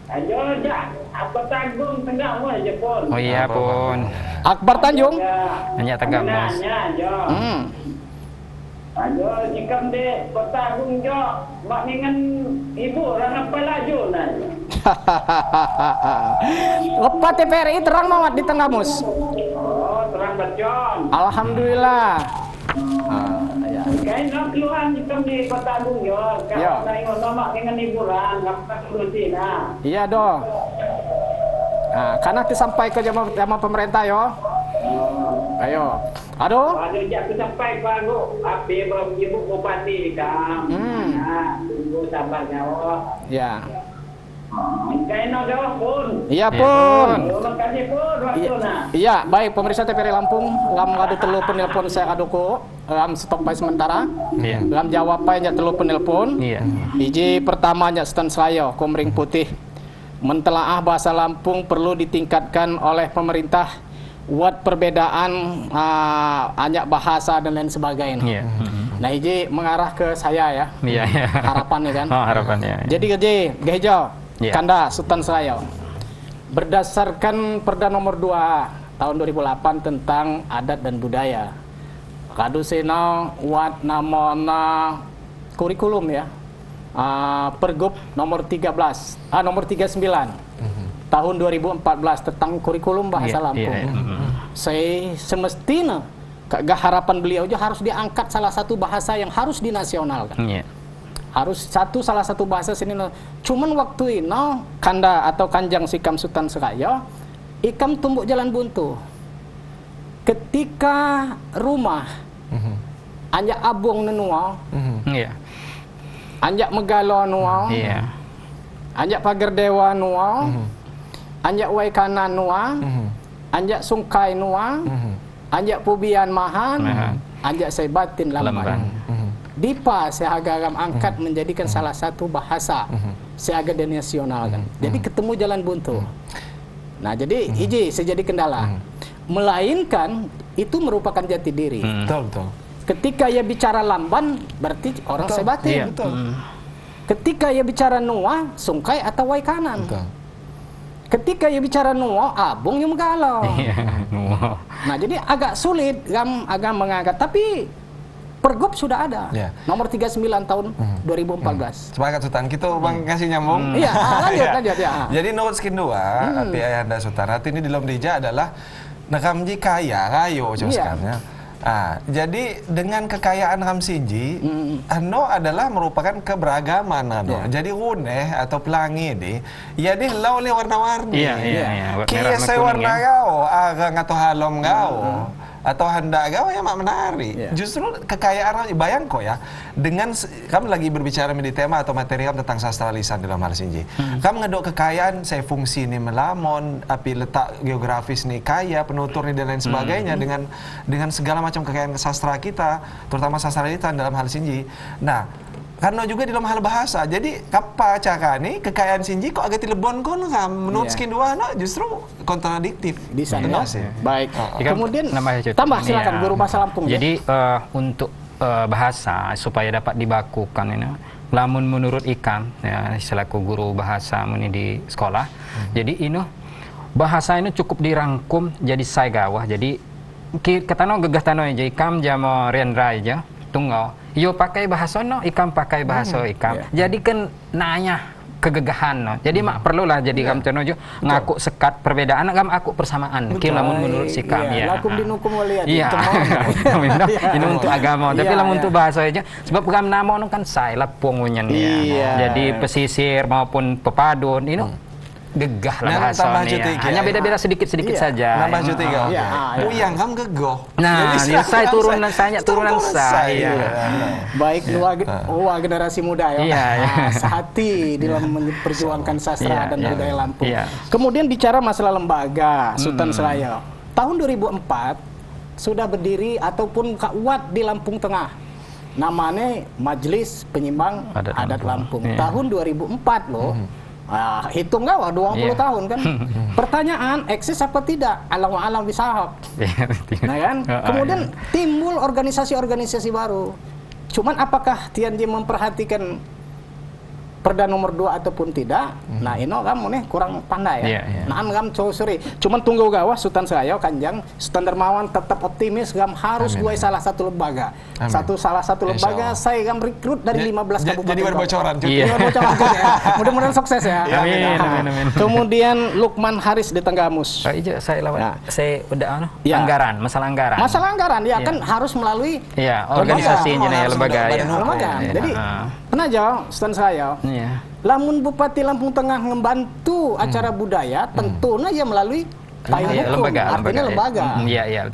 Ayo dah. Apa tanggung tengah aja pun. Oh iya pun. Akbar Tanjung. Hanya tegak Mas. Ayo. Ayo jikam deh petanggung jo. Mak dengan ibu orang apa laju nah. Lepas TVRI terang mawat di tengah mus. Oh terang bacon. Alhamdulillah. Ya. Kain nak keluar jikam di petanggung jo. Ya. Kalau tengok mak dengan iburan apa solusi nah. Iya doh. Nah, karena disampai ke jamaah pemerintah yo. Ayo. Aduh. Ada jak sampai baru api belum ibu bupati kan. Nah, tunggu sabarnya oh. Ya. Kain ada pun. Iya pun. Terima kasih pun waktu nah. Iya, baik pemirsa TVRI Lampung, ngam ngadu telu penelpon saya aduku, ngam stop by sementara. Iya. Ngam jawab pai nya telu penelpon. Iya. Hiji pertama nya stan Slayo, Komring Putih. Mentelaah bahasa Lampung perlu ditingkatkan oleh pemerintah buat perbedaan banyak bahasa dan lain sebagainya. Iya. Nah, hiji mengarah ke saya ya. Iya. Harapannya kan. Oh, harapannya. Jadi Gejo, Iya. Kanda Sultan Slayo. Berdasarkan Perda nomor 2 tahun 2008 tentang adat dan budaya. Kadusena wat namona kurikulum ya. Pergub nomor 39 tahun 2014 tentang kurikulum bahasa Lampung. Saya semestinya kagak harapan beliau aja harus diangkat salah satu bahasa yang harus dinasionalkan. Iya. Harus salah satu bahasa sini. Cuman waktu ini Kanda atau Kanjang Sikam Sultan Slayo ikam tumbuk jalan buntu. Ketika rumah anjak abung nenua, Iya. anjak megalo nuau, Iya. anjak pagar dewa nuau, anjak waikana nuau, anjak sungkai nuau, anjak pubian mahan, anjak sebatin lamban. Dipa saya agak angkat menjadikan salah satu bahasa saya agak nasional kan. Jadi ketemu jalan buntu. Nah jadi iji saya jadi kendala. Melainkan itu merupakan jati diri. Betul. Ketika ia bicara lamban berarti orang sebatin. Iya. Betul. Ketika ia bicara nuah, sungkai atau waikanan. Betul. Ketika ia bicara nuah, abung yang galau. Iya. Nah jadi agak sulit agak mengangkat. Tapi Pergub sudah ada. Ya. Nomor 39 tahun 2014. Sepakat Sultan, kita bang kasih nyambung. Iya, lanjut ya. Jadi menurut skin 2, api ayahanda Sultan Hati ini di Lomdija adalah nakamji kaya, rayo coskannya. Jadi dengan kekayaan Ramsinji, ano adalah merupakan keberagaman ano. Jadi runeh atau pelangi di, ya di lauli warna-warni. Iya. Kia saya warna gao, agak atau halom gao. atau hendak gawe yang mak menari. Justru kekayaan bayang kok ya, dengan kami lagi berbicara di tema atau materi kami tentang sastra lisan dalam hal sinji. Kami ngedok kekayaan saya fungsi ini melamon, api letak geografis nih kaya, penutur nih dan lain sebagainya dengan segala macam kekayaan sastra kita, terutama sastra lisan dalam hal sinji. Nah, karena juga dalam hal bahasa. Jadi apa cakap nih kekayaan sinji kok agak tilebon kon kan menurut skin dua justru kontradiktif. Di sana sih. Baik. Kemudian namanya tambah silakan ya. guru bahasa Lampung. Jadi untuk bahasa supaya dapat dibakukan ini, lamun menurut Ikam ya, selaku guru bahasa ini di sekolah. Jadi ini bahasa ini cukup dirangkum jadi saya gawah. Jadi ketano gegah tano aja Ikam jamo Riandra aja tunggal. Yo pakai bahasa no, Ikam pakai bahasa Ikam. Jadi kan nanya kegegahan no. Jadi mak perlulah jadi kam cono jo ngaku sekat perbedaan kam aku persamaan. Ki lamun menurut sikam ya. Lakum dinukum waliat. Iya. Ini untuk agama, tapi lamun untuk bahasa aja sebab kam nama no kan saya lapung unyen ya. Jadi pesisir maupun pepadun ini gegah lah bahasanya. Hanya beda-beda sedikit-sedikit saja. Nambah cuti kau. Uyang kam gegoh. Nah, saya turunan saya. Baik dua generasi muda ya. Sehati dalam memperjuangkan sastra dan budaya Lampung. Kemudian bicara masalah lembaga Sultan Selaya. Tahun 2004 sudah berdiri ataupun kuat di Lampung Tengah. Namanya Majelis Penyimbang Adat Lampung. Tahun 2004 loh. Hitung gak 20 tahun kan. Pertanyaan eksis apa tidak? Alam-alam disahab. Nah kan? Kemudian timbul organisasi-organisasi baru. Cuman apakah Tianjin memperhatikan Perda nomor 2 ataupun tidak? Nah, ini kamu nih kurang pandai ya. Nah, kamu sorry. Cuman tunggu gawa Sultan Selaya Kanjang Sultan Dermawan tetap optimis kamu harus gue salah satu lembaga. Salah satu lembaga saya kamu rekrut dari 15 kabupaten. Jadi berbocoran juga. Bocoran juga ya. Mudah-mudahan sukses ya. Amin. Kemudian Lukman Haris di Tenggamus. Saya lawan. Saya udah anggaran, masalah anggaran. Masalah anggaran ya kan harus melalui organisasi lembaga ya. Jadi penajau Sultan Selaya. Lamun Bupati Lampung Tengah membantu acara budaya, tentunya ya melalui payung hukum, artinya lembaga.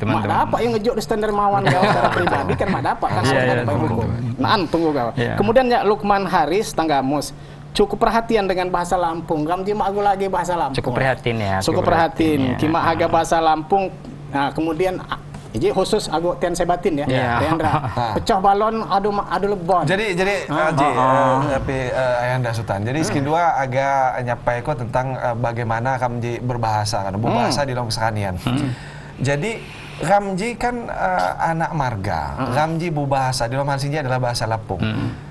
Mak dapat yang ngejok di Sultan Dermawan secara pribadi kan mak dapat kan ada payung hukum. Nah, tunggu kau. Kemudian ya Lukman Haris Tenggamus. Cukup perhatian dengan bahasa Lampung. Kamu cuma aku lagi bahasa Lampung. Cukup perhatian ya. Cukup perhatian. Kima agak bahasa Lampung. Nah, kemudian jadi khusus aku tian sebatin ya, Ayanda. Pecah balon, adu lebon. Jadi tapi Ayanda Sultan. Jadi skin dua agak nyapai kok tentang bagaimana Kamji berbahasa kan, berbahasa di dalam keseharian. Jadi Kamji kan anak marga, Kamji berbahasa di dalam hal sini adalah bahasa Lampung.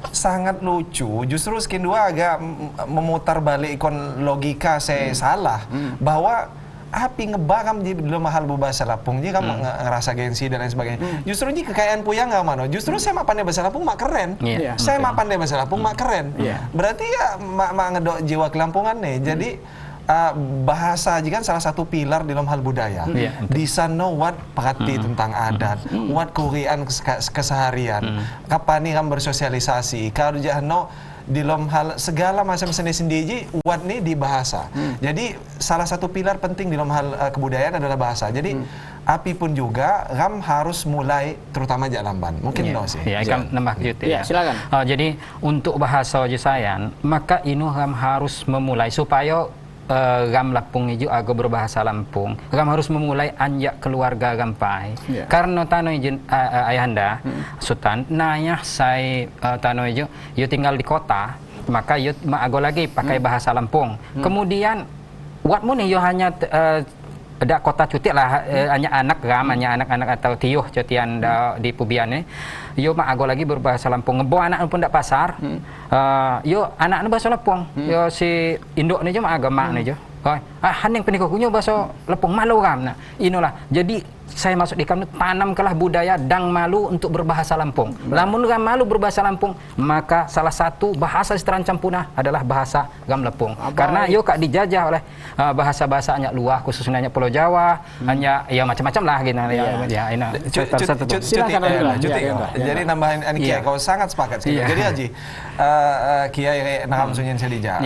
Sangat lucu. Justru skin dua agak memutar balik ikon logika saya salah bahwa api ngebakam di dalam hal bahasa Lampung, jadi kamu ngerasa gengsi dan lain sebagainya. Justru ini kekayaan puyang nggak mano. Justru saya mak pandai bahasa Lampung mak keren. Saya mak pandai bahasa Lampung mak keren. Berarti ya mak ngedok jiwa kelampungan nih. Jadi bahasa juga salah satu pilar di dalam hal budaya. Di sana what perhati tentang adat, what kurian keseharian. Kapan nih kamu bersosialisasi? Kalau jahno di dalam hal segala macam seni sendiri buat nih di bahasa. Jadi salah satu pilar penting di dalam hal kebudayaan adalah bahasa. Jadi api pun juga ram harus mulai terutama Jalamban. Mungkin no sih. Ya, kan nambah gitu ya. Silakan. Jadi untuk bahasa Jesayan, maka ini ram harus memulai supaya ram Lampung itu agak berbahasa Lampung. Ram harus memulai anjak keluarga rampai. Karena tano izin ayahanda Sultan nanya saya tano itu yo tinggal di kota, maka yo ago lagi pakai bahasa Lampung. Kemudian buatmu nih yo hanya ada kota cuti lah hanya anak-anak atau tiuh cutian di pubiannya. Yo mak ago lagi berbahasa Lampung. Ngebo anak pun ndak pasar. Yo anak bahasa Lampung. Yo si induk ni je mak agama ni je. Haning penikokunya bahasa Lampung malu kam. Nah, inilah. Jadi saya masuk di kamu tanamkanlah budaya dang malu untuk berbahasa Lampung. Lamun gam malu berbahasa Lampung, maka salah satu bahasa terancam punah adalah bahasa gam Lampung. Karena yo kak dijajah oleh bahasa-bahasa hanya luar, khususnya Pulau Jawa, hanya ya macam-macam lah gitu ya. Ini jadi nambahin Kiai kau sangat sepakat sih. Jadi Haji Kiai Nakam Sunyin Selija.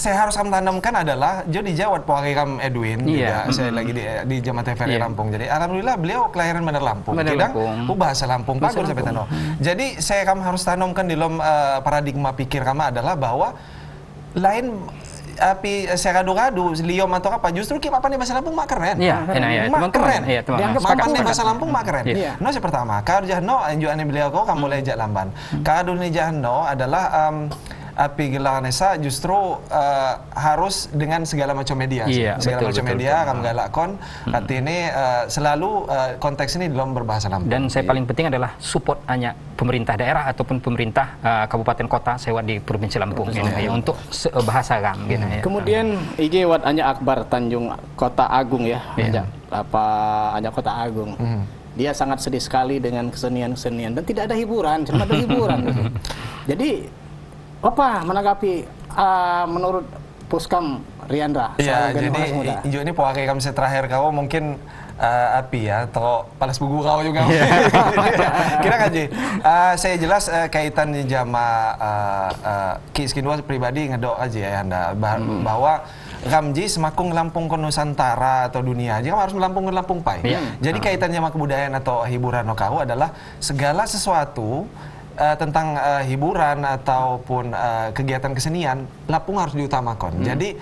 saya harus tanamkan adalah jadi jawab Pak Kam Edwin juga saya lagi di Jaman TVRI Lampung. Jadi alhamdulillah beliau kelahiran bener Lampung. Kadang bahasa Lampung pagur sampai tano. Jadi saya harus tanamkan di dalam paradigma pikir kami adalah bahwa lain api saya kadu-kadu liom atau apa justru kita apa nih bahasa Lampung mak keren. Iya, mak keren. Mapan nih bahasa Lampung mak keren. No yang pertama, kadu jahno anjuran beliau kau kamu lejak lamban. Kadu nih jahno adalah api gelanesa justru harus dengan segala macam media. Segala macam media kamu galakon. Arti ini selalu konteks ini dalam berbahasa Lampung. Dan saya paling penting adalah support hanya pemerintah daerah ataupun pemerintah kabupaten kota sewa di provinsi Lampung untuk bahasa Kam. Kemudian IG wat hanya Akbar Tanjung Kota Agung ya. Hanya Kota Agung. Dia sangat sedih sekali dengan kesenian-kesenian dan tidak ada hiburan, cuma ada hiburan. Jadi apa menanggapi menurut Puskam Riandra? Ya, jadi Ijo ini pakai kami terakhir kau mungkin api ya, atau palas buku kau juga. Kira kaji. Saya jelas kaitan di jama Kiskinwa pribadi ngedok aja ya Anda bahwa Kamji semakung Lampung ke Nusantara atau dunia aja kan harus melampung ke Lampung Pai. Jadi kaitannya sama kebudayaan atau hiburan kau adalah segala sesuatu tentang hiburan ataupun kegiatan kesenian Lampung harus diutamakan. Jadi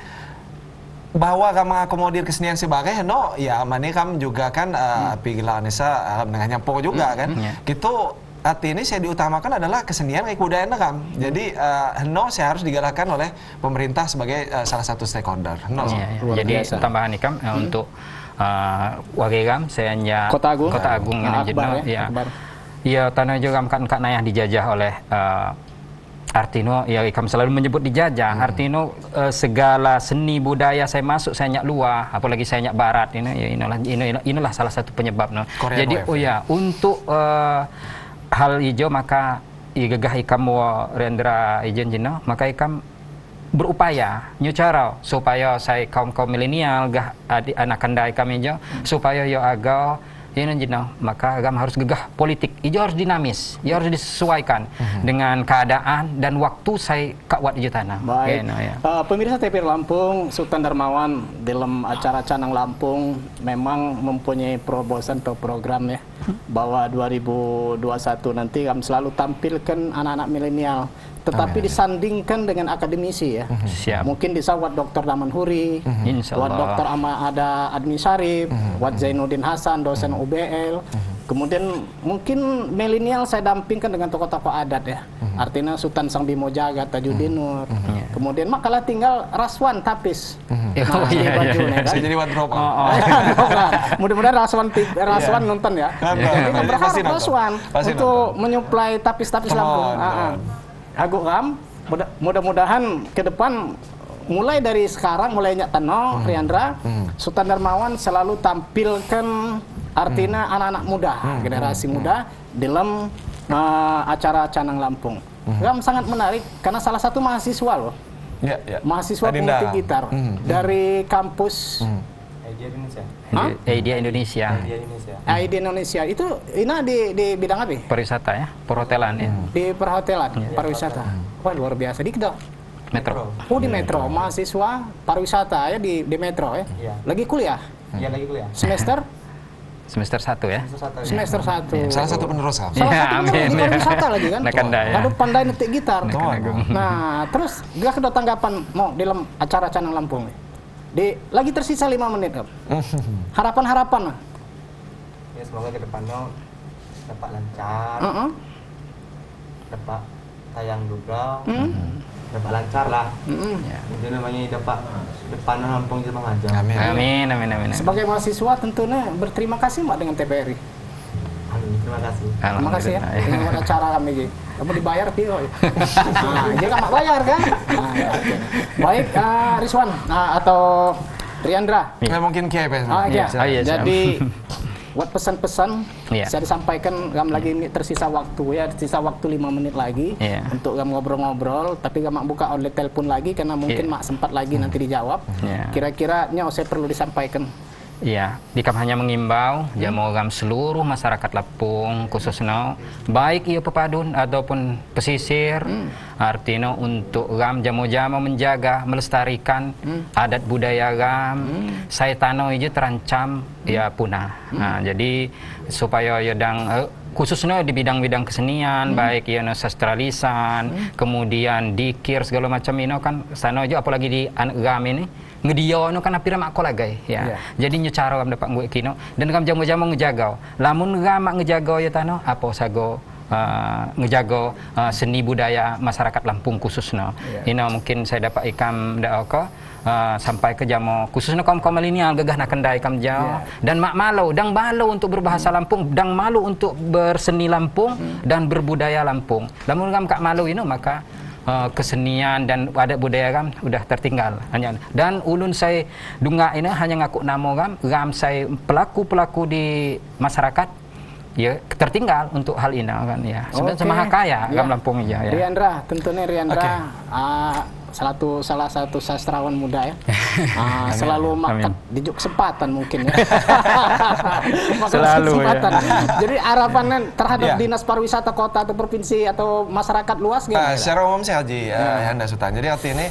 bahwa kamu akomodir kesenian sebagai ya mana kamu juga kan api gelanesa dengan nyampo juga kan. Gitu arti ini saya diutamakan adalah kesenian kayak kebudayaan kam. Jadi saya harus digalakkan oleh pemerintah sebagai salah satu stakeholder. Jadi tambahan nih kam untuk Wagegam saya hanya Kota Agung ya tanah juga kan nayah dijajah oleh Artino ya ikam selalu menyebut dijajah. Artino segala seni budaya saya masuk saya nyak luar apalagi saya nyak barat ini ya inilah salah satu penyebab Jadi untuk hal hijau maka gagah ikam Rendra ijen jino maka ikam berupaya nyucara supaya saya kaum milenial gah anak kandai kami hijau supaya yo agak maka agama harus gegah politik, itu harus dinamis, itu harus disesuaikan dengan keadaan dan waktu saya kakwat di tanah. Baik, pemirsa TVRI Lampung, Sultan Darmawan dalam acara Canang Lampung memang mempunyai terobosan atau program ya bahwa 2021 nanti kami selalu tampilkan anak-anak milenial. Tetapi disandingkan dengan akademisi ya. Mungkin disawat Dr. Daman Huri, Wat Dr. Ada Admi Syarif, Wat Zainuddin Hasan, dosen UBL. Kemudian mungkin milenial saya dampingkan dengan tokoh-tokoh adat ya. Artinya Sultan Sang Bimo Jagat, Tajudin Nur. Kemudian makalah tinggal Raswan Tapis. Saya jadi wardrobe. Mudah-mudahan Raswan nonton ya. Jadi berharap Raswan untuk menyuplai tapis-tapis Lampung. Agung Ram, mudah-mudahan ke depan mulai dari sekarang mulai nyak Tano, Riandra, Sultan Darmawan selalu tampilkan artinya anak-anak muda, generasi muda dalam acara Canang Lampung. Ram sangat menarik karena salah satu mahasiswa loh, mahasiswa pemetik gitar dari kampus Idea Indonesia. Idea Indonesia itu di bidang apa? Pariwisata ya, perhotelan ya. Di perhotelan, pariwisata. Wah luar biasa di kedok. Metro. Oh di Metro, mahasiswa pariwisata ya di Metro ya. Lagi kuliah? Iya lagi kuliah. Semester 1 ya. Semester 1. Salah satu penerus Salah satu penerus di pariwisata lagi kan. Lalu pandai netik gitar. Nah terus gak ada tanggapan mau dalam acara Canang Lampung nih. Lagi tersisa 5 menit kan. Harapan-harapan lah. Ya semoga ke depannya dapat lancar. Dapat tayang juga. Dapat lancar lah. Itu namanya dapat depan Lampung jadi mengajar. Amin. Sebagai mahasiswa tentunya berterima kasih Mbak dengan TVRI. Terima kasih. Terima kasih ya. Ini acara kami Ji. Kamu dibayar piro? Jadi kamu bayar kan? Baik, Rizwan atau Riandra. Mungkin KP. Jadi buat pesan-pesan saya disampaikan kamu lagi ini tersisa waktu ya, tersisa waktu 5 menit lagi untuk kamu ngobrol-ngobrol, tapi kamu buka oleh telepon lagi karena mungkin mak sempat lagi nanti dijawab. Kira-kiranya saya perlu disampaikan Ya, dikam hanya mengimbau jamu gam seluruh masyarakat Lampung khususnya baik ia pepadun ataupun pesisir artinya untuk gam jamu-jamu menjaga melestarikan adat budaya gam saya tano aja terancam ya punah. Nah, jadi supaya yodang khususnya di bidang-bidang kesenian baik ya sastra lisan kemudian dikir segala macam ini kan sana aja apalagi di gam ini ngedio no kan apira mak kolagay ya. Jadi nyo cara gam dapat gue kino dan gam jamu-jamu ngejagau. Lamun gam mak ngejagau ya tano apa sago ngejago seni budaya masyarakat Lampung khususnya. Ini mungkin saya dapat ikam daoko sampai ke jamu khususnya kaum milenial gagah nak kendai kam jauh dan mak malu dang malu untuk berbahasa Lampung, dang malu untuk berseni Lampung dan berbudaya Lampung. Lamun gam kak malu ini maka kesenian dan adat budaya gam udah tertinggal hanya dan ulun saya dunga ini hanya ngaku namo gam saya pelaku di masyarakat ya tertinggal untuk hal ini kan ya sebenarnya semaha kaya gam Lampung aja ya. Riandra tentunya Riandra salah satu sastrawan muda ya. Selalu makan di kesempatan mungkin ya. Selalu kesempatan. Ya. Jadi harapannya terhadap dinas pariwisata kota atau provinsi atau masyarakat luas gimana? Secara umum sih Haji Anda Sultan. Jadi arti ini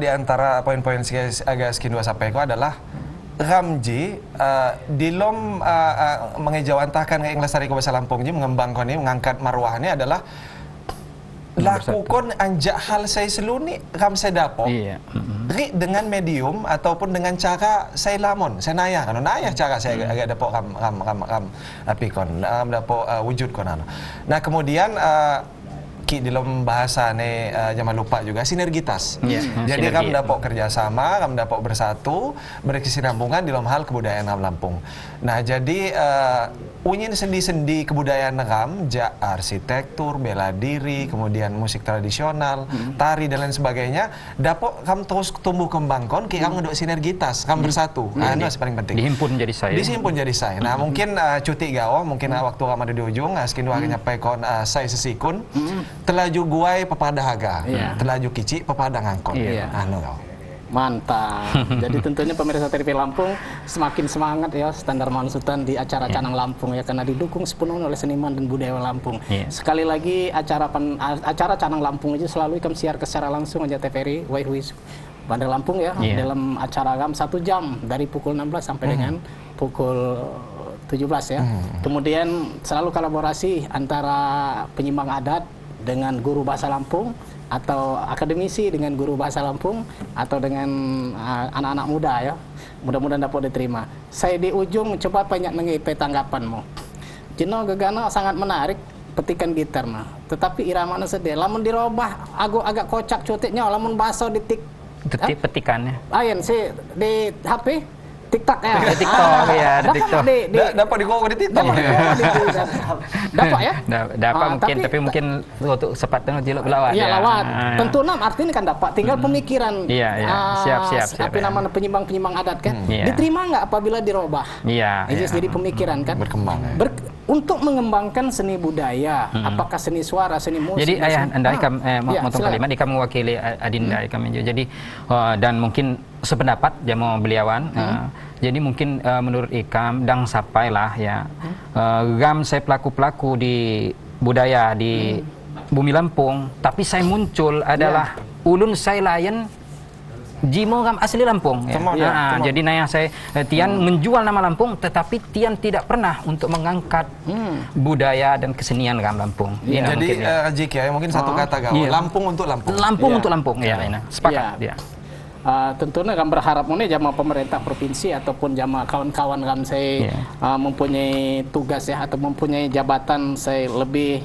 di antara poin-poin agak skin 2 sampai itu adalah Ramji dilom mengejawantahkan ke Lestari Bahasa Lampung mengembangkan ini mengangkat marwah ini adalah lakukan anjak hal saya seluni ram saya dapat ri dengan medium ataupun dengan cara saya lamon saya nayah kan nayah cara saya agak dapat ram apikon dapat wujud konan. Nah kemudian ki di dalam bahasa nih jangan lupa juga sinergitas. Jadi kami dapat kerjasama, kami dapat bersatu, berkesinambungan di dalam hal kebudayaan Lampung. Nah jadi unyin sendi-sendi kebudayaan kami, arsitektur, bela diri, kemudian musik tradisional, tari dan lain sebagainya, dapat kami terus tumbuh kembangkan, ki kami ngedok sinergitas, kami bersatu. Nah itu paling penting. Dihimpun jadi saya. Dihimpun jadi saya. Nah mungkin cuti gawa, mungkin waktu kami ada di ujung, skin dua nyampaikan saya sesikun. Telaju guai pepada haga, telaju kici pepada ngangkon. Anu kau. Mantap. Jadi tentunya pemirsa TV Lampung semakin semangat ya standar Mansutan di acara Canang Lampung ya karena didukung sepenuhnya oleh seniman dan budaya Lampung. Sekali lagi acara Canang Lampung itu selalu kami siarkan secara langsung aja TVRI Waihuis Bandar Lampung ya dalam acara kami 1 jam dari pukul 16 sampai dengan pukul 17 ya. Kemudian selalu kolaborasi antara penyimbang adat dengan guru bahasa Lampung atau akademisi dengan guru bahasa Lampung atau dengan anak-anak muda ya. Mudah-mudahan dapat diterima. Saya di ujung coba banyak mengipe tanggapanmu. Jino gegana sangat menarik petikan gitar mah. Tetapi iramanya sedih. Lamun dirobah agak kocak cutiknya lamun baso di petikannya. Ayen sih di HP TikTok ya. Di TikTok ya, di TikTok. Dapat di TikTok. Dapat ya? Dapat mungkin tapi mungkin untuk sepatnya jiluk lawat. Iya lawat. Tentu artinya kan dapat. Tinggal pemikiran. Iya. Siap. Apa namanya penyimbang adat kan? Diterima nggak apabila dirubah? Iya. Jadi pemikiran kan. Berkembang. Untuk mengembangkan seni budaya, apakah seni suara, seni musik? Jadi ayah anda ikam motong kalimat ikam mewakili adinda ikam jadi dan mungkin sependapat jamu beliawan. Jadi mungkin menurut ikam dang sapai lah ya. Gam saya pelaku di budaya di bumi Lampung, tapi saya muncul adalah ulun saya layan Jimo gam asli Lampung. Ya. Jadi naya saya Tian menjual nama Lampung, tetapi Tian tidak pernah untuk mengangkat budaya dan kesenian gam Lampung. Jadi jika mungkin satu kata gaul, Lampung untuk Lampung. Lampung untuk Lampung. Ya, sepakat dia. Tentunya kami berharap ini jama pemerintah provinsi ataupun jama kawan-kawan kami saya mempunyai tugas ya atau mempunyai jabatan saya lebih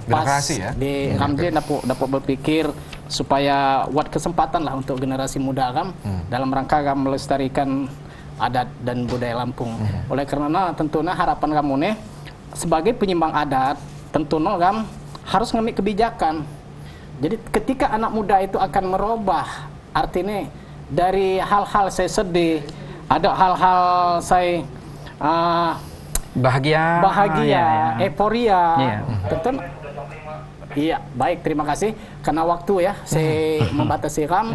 pas ya? di kami dapat berpikir supaya buat kesempatan lah untuk generasi muda dalam rangka melestarikan adat dan budaya Lampung. Oleh karena tentunya harapan kamu nih sebagai penyimbang adat tentunya harus ngambil kebijakan. Jadi ketika anak muda itu akan merubah artinya dari hal-hal saya sedih, ada hal-hal saya bahagia, euforia. Tentu Iya, baik, terima kasih. Karena waktu ya, saya membatasi Ram.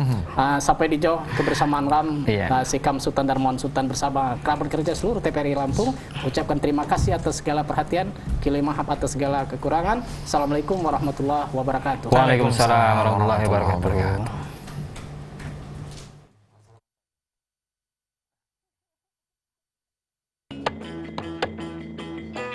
Sampai di jauh kebersamaan Ram. Sikam Sultan Darmawan Sultan bersama kerabat kerja seluruh TPRI Lampung. Ucapkan terima kasih atas segala perhatian. Kilai maaf atas segala kekurangan. Assalamualaikum warahmatullahi wabarakatuh. Waalaikumsalam warahmatullahi wabarakatuh.